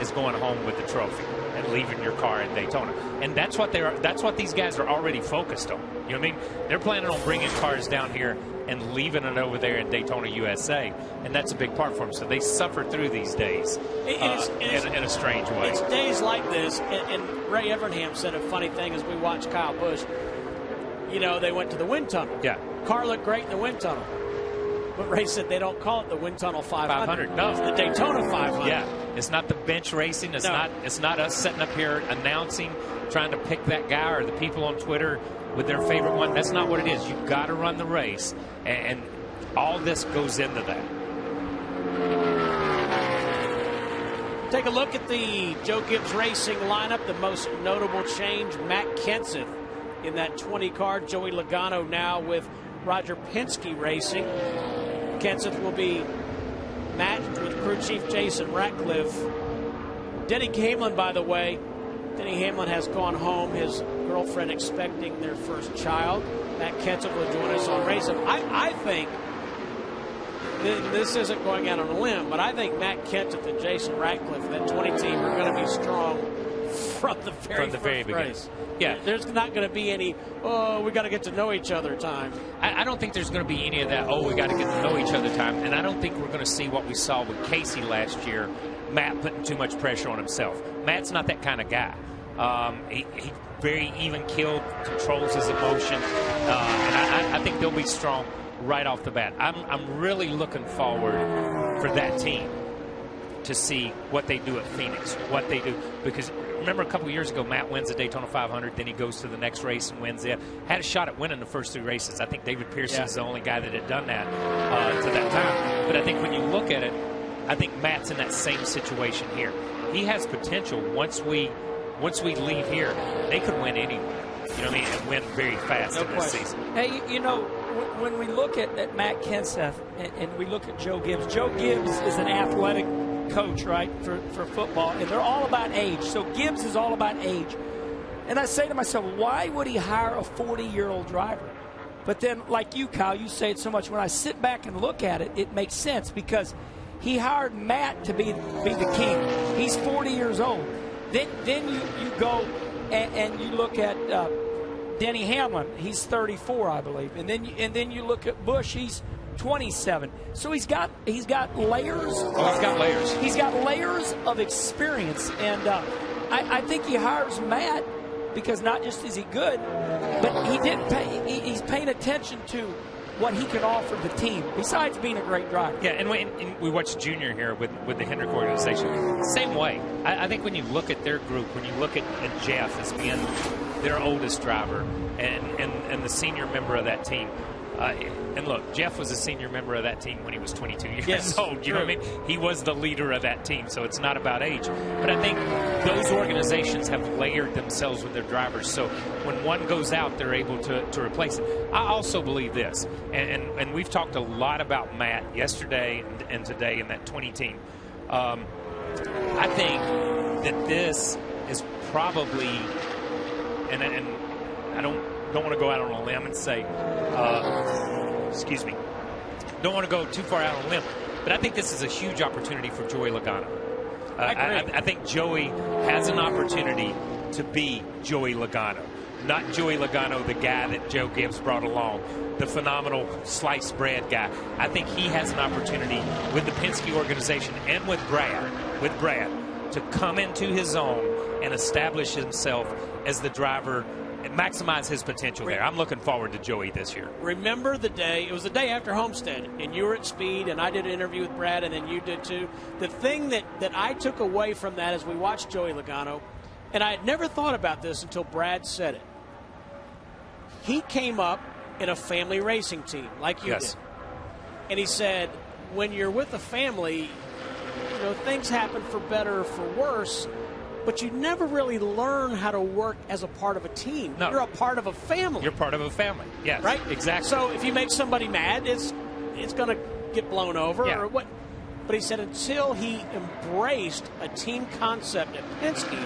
is going home with the trophy and leaving your car in Daytona. And that's what these guys are already focused on. You know what I mean? They're planning on bringing cars down here and leaving it over there in Daytona, USA. And that's a big part for them. So they suffer through these days in a strange way. It's days like this, and Ray Evernham said a funny thing as we watched Kyle Busch. They went to the wind tunnel. Yeah. Car looked great in the wind tunnel. But Ray said they don't call it the wind tunnel 500. No. It's the Daytona 500. Yeah. It's not the bench racing. It's not us sitting up here announcing, trying to pick that guy or the people on Twitter with their favorite one. That's not what it is. You've got to run the race, and all this goes into that. Take a look at the Joe Gibbs Racing lineup. The most notable change, Matt Kenseth in that 20 car. Joey Logano now with Roger Penske Racing. Kenseth will be matched with crew chief Jason Ratcliffe. Denny Hamlin, by the way, Denny Hamlin has gone home. His girlfriend expecting their first child. Matt Kenseth will join us on racing. I think, this isn't going out on a limb, but I think Matt Kenseth and Jason Ratcliffe, that 20 team, are going to be strong from the very beginning. race. Yeah. There's not going to be any, we got to get to know each other time. I don't think there's going to be any of that, we got to get to know each other time. And I don't think we're going to see what we saw with Casey last year, Matt putting too much pressure on himself. Matt's not that kind of guy. He very even-keeled, controls his emotion. And I think they'll be strong right off the bat. I'm really looking forward for that team to see what they do at Phoenix, what they do. Because remember a couple of years ago, Matt wins the Daytona 500, then he goes to the next race and wins it. Had a shot at winning the first 3 races. I think David Pearson's the only guy that had done that to that time. But I think when you look at it, I think Matt's in that same situation here. He has potential once we leave here. They could win anywhere. You know what I mean? And win very fast in this season. Hey, when we look at Matt Kenseth and we look at Joe Gibbs is an athletic coach, right, for football, and they're all about age. So Gibbs is all about age. And I say to myself, why would he hire a 40-year-old driver? But then, like you, Kyle, you say it so much. When I sit back and look at it, it makes sense because he hired Matt to be the king. He's 40 years old. Then you go and you look at Denny Hamlin. He's 34, I believe. And then you look at Busch. He's 27. So he's got layers. He's got layers. He's got layers of experience, and I think he hires Matt because not just is he good, but he's paying attention to what he can offer the team besides being a great driver. Yeah, and we watched Junior here with the Hendrick organization. Same way. I think when you look at their group, when you look at Jeff as being their oldest driver and the senior member of that team. And look, Jeff was a senior member of that team when he was 22 years old. You know what I mean? He was the leader of that team, so it's not about age. But I think those organizations have layered themselves with their drivers, so when one goes out, they're able to replace it. I also believe this, and we've talked a lot about Matt yesterday and today in that 20 team. I think that this is probably, and I don't want to go out on a limb and say, don't want to go too far out on a limb, but I think this is a huge opportunity for Joey Logano. I think Joey has an opportunity to be Joey Logano, not Joey Logano, the guy that Joe Gibbs brought along, the phenomenal sliced bread guy. I think he has an opportunity with the Penske organization and with Brad to come into his own and establish himself as the driver and maximize his potential there. I'm looking forward to Joey this year. Remember the day, it was the day after Homestead, and you were at Speed, and I did an interview with Brad, and then you did too. The thing that I took away from that as we watched Joey Logano, and I had never thought about this until Brad said it. He came up in a family racing team like you did. And he said, when you're with a family, things happen for better or for worse, but you never really learn how to work as a part of a team. No. You're a part of a family. You're part of a family. Yes. Right? Exactly. So if you make somebody mad, it's going to get blown over Yeah. or what. But he said until he embraced a team concept at Penske,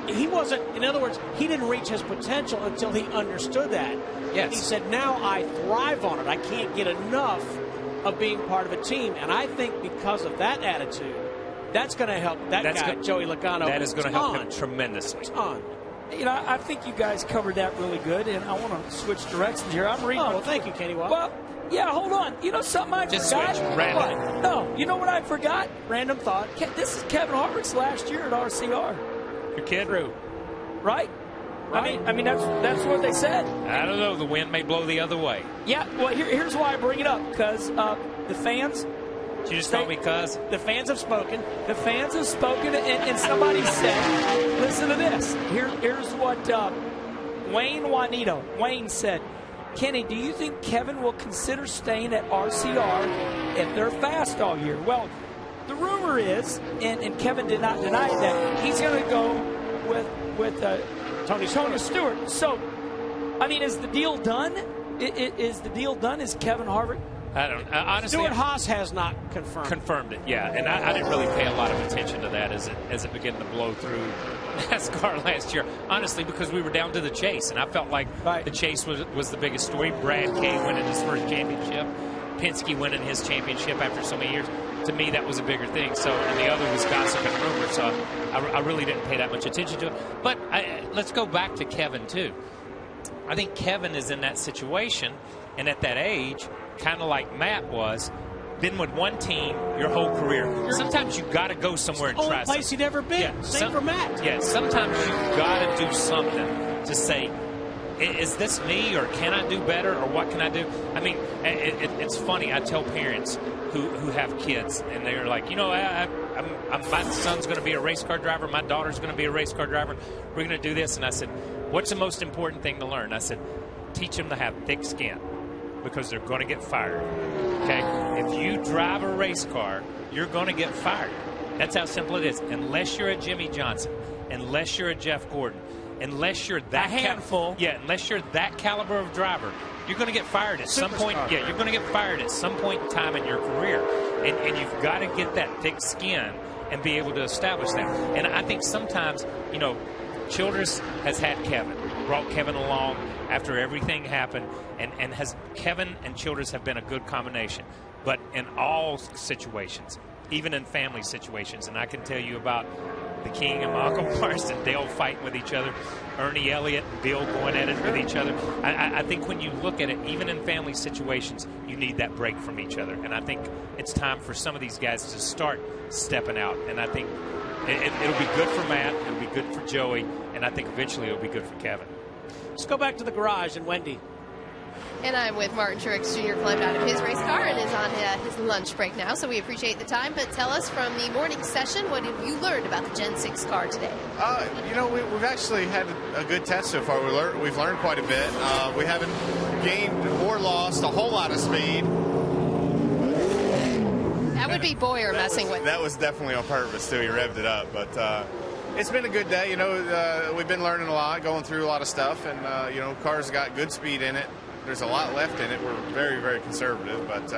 he wasn't, in other words, he didn't reach his potential until he understood that. Yes. And he said, now I thrive on it. I can't get enough of being part of a team. And I think because of that attitude, that's going to help Joey Logano. That is going to help him tremendously. I think you guys covered that really good, and I want to switch directions here. I'm reading. Oh, well, thank you, Kenny. Well, yeah, hold on. You know something I Just forgot? switch. Random. What? No, you know what I forgot? Random thought. This is Kevin Harvick's last year at RCR. You're kidding? True. Right? I mean that's what they said. I don't know. The wind may blow the other way. Yeah, well, here's why I bring it up, because the fans... You just told me, cuz. The fans have spoken. The fans have spoken, and somebody said, listen to this. Here's what Wayne said. Kenny, do you think Kevin will consider staying at RCR if they're fast all year? Well, the rumor is, and Kevin did not deny that, he's going to go with Tony Stewart. So, I mean, is the deal done? Is the deal done? Is Kevin Harvick? I don't. Honestly, Stewart-Haas has not confirmed it. Yeah, and I didn't really pay a lot of attention to that as it began to blow through NASCAR last year. Honestly, because we were down to the chase, and I felt like the chase was the biggest story. Brad Kay winning his first championship, Penske winning his championship after so many years. To me, that was a bigger thing. So, and the other was gossip and rumor. So, I really didn't pay that much attention to it. But let's go back to Kevin too. I think Kevin is in that situation, and at that age, kind of like Matt was, been with one team your whole career. Sometimes you got to go somewhere and try something. Only place he'd ever been. Yeah, Same for Matt. Yeah, sometimes you got to do something to say, is this me, or can I do better, or what can I do? I mean, it's funny. I tell parents who have kids, and they're like, my son's going to be a race car driver, my daughter's going to be a race car driver, we're going to do this. And I said, what's the most important thing to learn? I said, teach them to have thick skin, because they're going to get fired. Okay? If you drive a race car, you're going to get fired. That's how simple it is. Unless you're a Jimmy Johnson, unless you're a Jeff Gordon, unless you're that handful. Unless you're that caliber of driver, you're going to get fired at some point. Yeah, you're going to get fired at some point in time in your career. And you've got to get that thick skin and be able to establish that. And I think sometimes, Childress has had Kevin, brought Kevin along after everything happened, and Kevin and Childress have been a good combination. But in all situations, even in family situations, and I can tell you about the King and my Uncle Morris and Dale fighting with each other, Ernie Elliott and Bill going at it with each other. I think when you look at it, even in family situations, you need that break from each other. And I think it's time for some of these guys to start stepping out. And I think it'll be good for Matt, it'll be good for Joey, and I think eventually it'll be good for Kevin. Let's go back to the garage and Wendy. And I'm with Martin Truex Jr. climbed out of his race car and is on his lunch break now, so we appreciate the time. But tell us, from the morning session, what have you learned about the Gen 6 car today? We've actually had a good test so far. We've learned quite a bit. We haven't gained or lost a whole lot of speed. That would be Bowyer messing with. That was definitely on purpose, too. He revved it up. But it's been a good day. We've been learning a lot, going through a lot of stuff. And, car's got good speed in it. There's a lot left in it. We're very, very conservative, but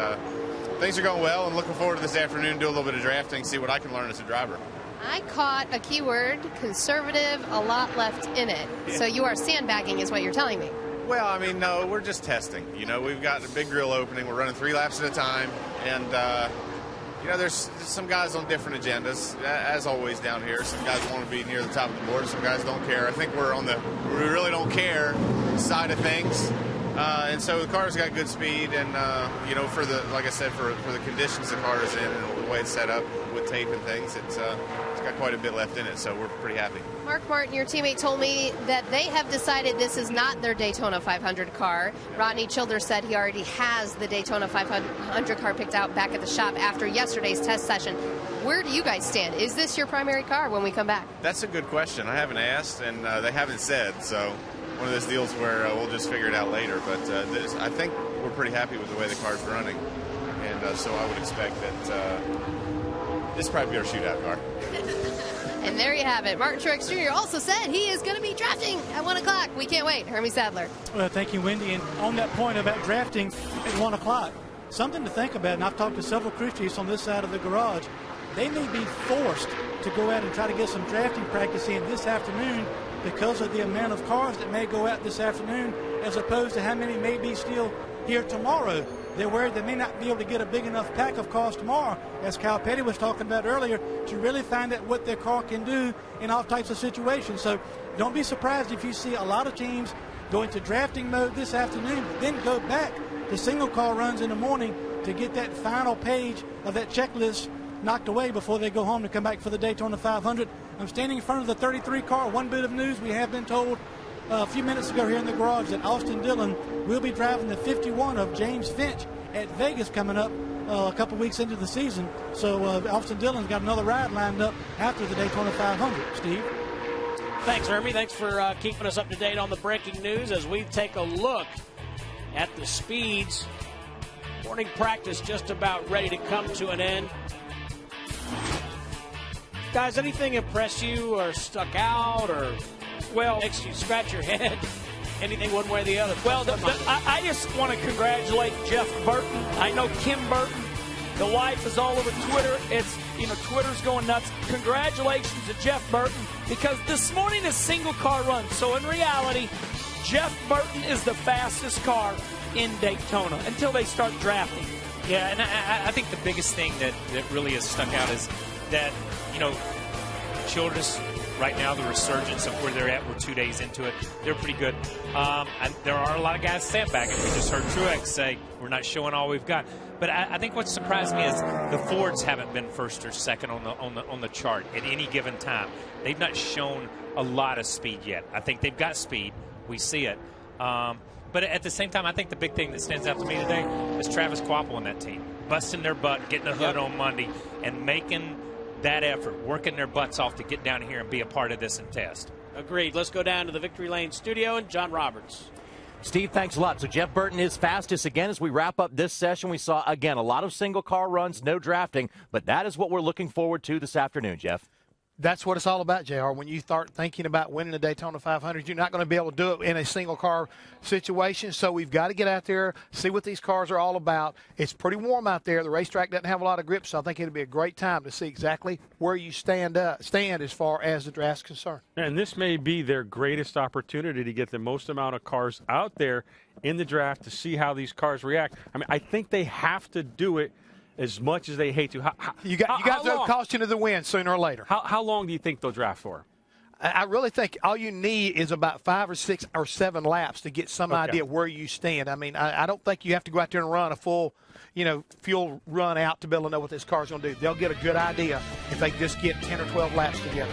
things are going well, and looking forward to this afternoon, do a little bit of drafting, see what I can learn as a driver. I caught a keyword, conservative, a lot left in it. Yeah. So you are sandbagging is what you're telling me. Well, no, we're just testing. We've got a big grill opening. We're running 3 laps at a time, and, there's some guys on different agendas, as always down here. Some guys want to be near the top of the board. Some guys don't care. I think we're on the we really don't care side of things. And so the car's got good speed, and for the conditions the car is in and the way it's set up with tape and things, it's got quite a bit left in it. So we're pretty happy. Mark Martin, your teammate, told me that they have decided this is not their Daytona 500 car. Rodney Childers said he already has the Daytona 500 car picked out back at the shop after yesterday's test session. Where do you guys stand? Is this your primary car when we come back? That's a good question. I haven't asked, and they haven't said, so one of those deals where we'll just figure it out later. But I think we're pretty happy with the way the car's running. And does, so I would expect that this will probably be our shootout car. And there you have it. Martin Truex Jr. also said he is going to be drafting at 1 o'clock. We can't wait. Hermie Sadler. Well, thank you, Wendy. And on that point about drafting at 1 o'clock, something to think about, and I've talked to several crew chiefs on this side of the garage. They may be forced to go out and try to get some drafting practice in this afternoon because of the amount of cars that may go out this afternoon as opposed to how many may be still here tomorrow. They're worried they may not be able to get a big enough pack of cars tomorrow, as Kyle Petty was talking about earlier, to really find out what their car can do in all types of situations. So don't be surprised if you see a lot of teams go into drafting mode this afternoon, but then go back to single car runs in the morning to get that final page of that checklist knocked away before they go home to come back for the Daytona 500. I'm standing in front of the 33 car. One bit of news we have been told a few minutes ago here in the garage that Austin Dillon will be driving the 51 of James Finch at Vegas coming up a couple weeks into the season. So Austin Dillon's got another ride lined up after the Daytona 500. Steve? Thanks, Hermie. Thanks for keeping us up to date on the breaking news as we take a look at the speeds. Morning practice just about ready to come to an end. Guys, anything impress you or stuck out or makes you scratch your head? Anything one way or the other? Well, I just want to congratulate Jeff Burton. I know Kim Burton, the wife, is all over Twitter. It's, Twitter's going nuts. Congratulations to Jeff Burton, because this morning is single car run. So in reality, Jeff Burton is the fastest car in Daytona until they start drafting. Yeah, and I think the biggest thing that really has stuck out is that, Childress, right now, the resurgence of where they're at, we're 2 days into it, they're pretty good. And there are a lot of guys sandbagging. We just heard Truex say, we're not showing all we've got. But I think what surprised me is the Fords haven't been first or second on the chart at any given time. They've not shown a lot of speed yet. I think they've got speed. We see it. But at the same time, I think the big thing that stands out to me today is Travis Kvapil and that team. Busting their butt, getting the hood on Monday, and making that effort, working their butts off to get down here and be a part of this and test. Agreed. Let's go down to the Victory Lane studio and John Roberts. Steve, thanks a lot. So Jeff Burton is fastest again as we wrap up this session. We saw, again, a lot of single car runs, no drafting, but that is what we're looking forward to this afternoon, Jeff. That's what it's all about, JR. When you start thinking about winning the Daytona 500, you're not going to be able to do it in a single-car situation. So we've got to get out there, see what these cars are all about. It's pretty warm out there. The racetrack doesn't have a lot of grip, so I think it'll be a great time to see exactly where you stand as far as the draft's concerned. And this may be their greatest opportunity to get the most amount of cars out there in the draft to see how these cars react. I mean, I think they have to do it as much as they hate to. You got to throw caution to the wind sooner or later. How long do you think they'll draft for? I really think all you need is about 5 or 6 or 7 laps to get some idea where you stand. I mean, I don't think you have to go out there and run a full, fuel run out to be able to know what this car's going to do. They'll get a good idea if they just get 10 or 12 laps together.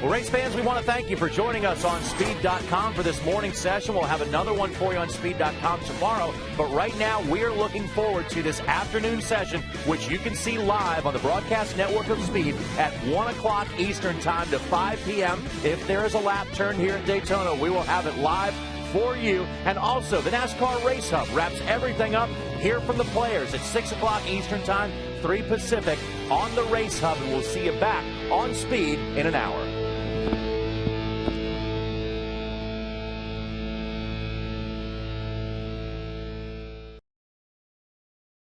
Well, race fans, we want to thank you for joining us on Speed.com for this morning session. We'll have another one for you on Speed.com tomorrow. But right now, we're looking forward to this afternoon session, which you can see live on the broadcast network of Speed at 1 o'clock Eastern time to 5 p.m. If there is a lap turn here at Daytona, we will have it live for you. And also, the NASCAR Race Hub wraps everything up here from the players at 6 o'clock Eastern time, 3 Pacific on the Race Hub. And we'll see you back on Speed in an hour.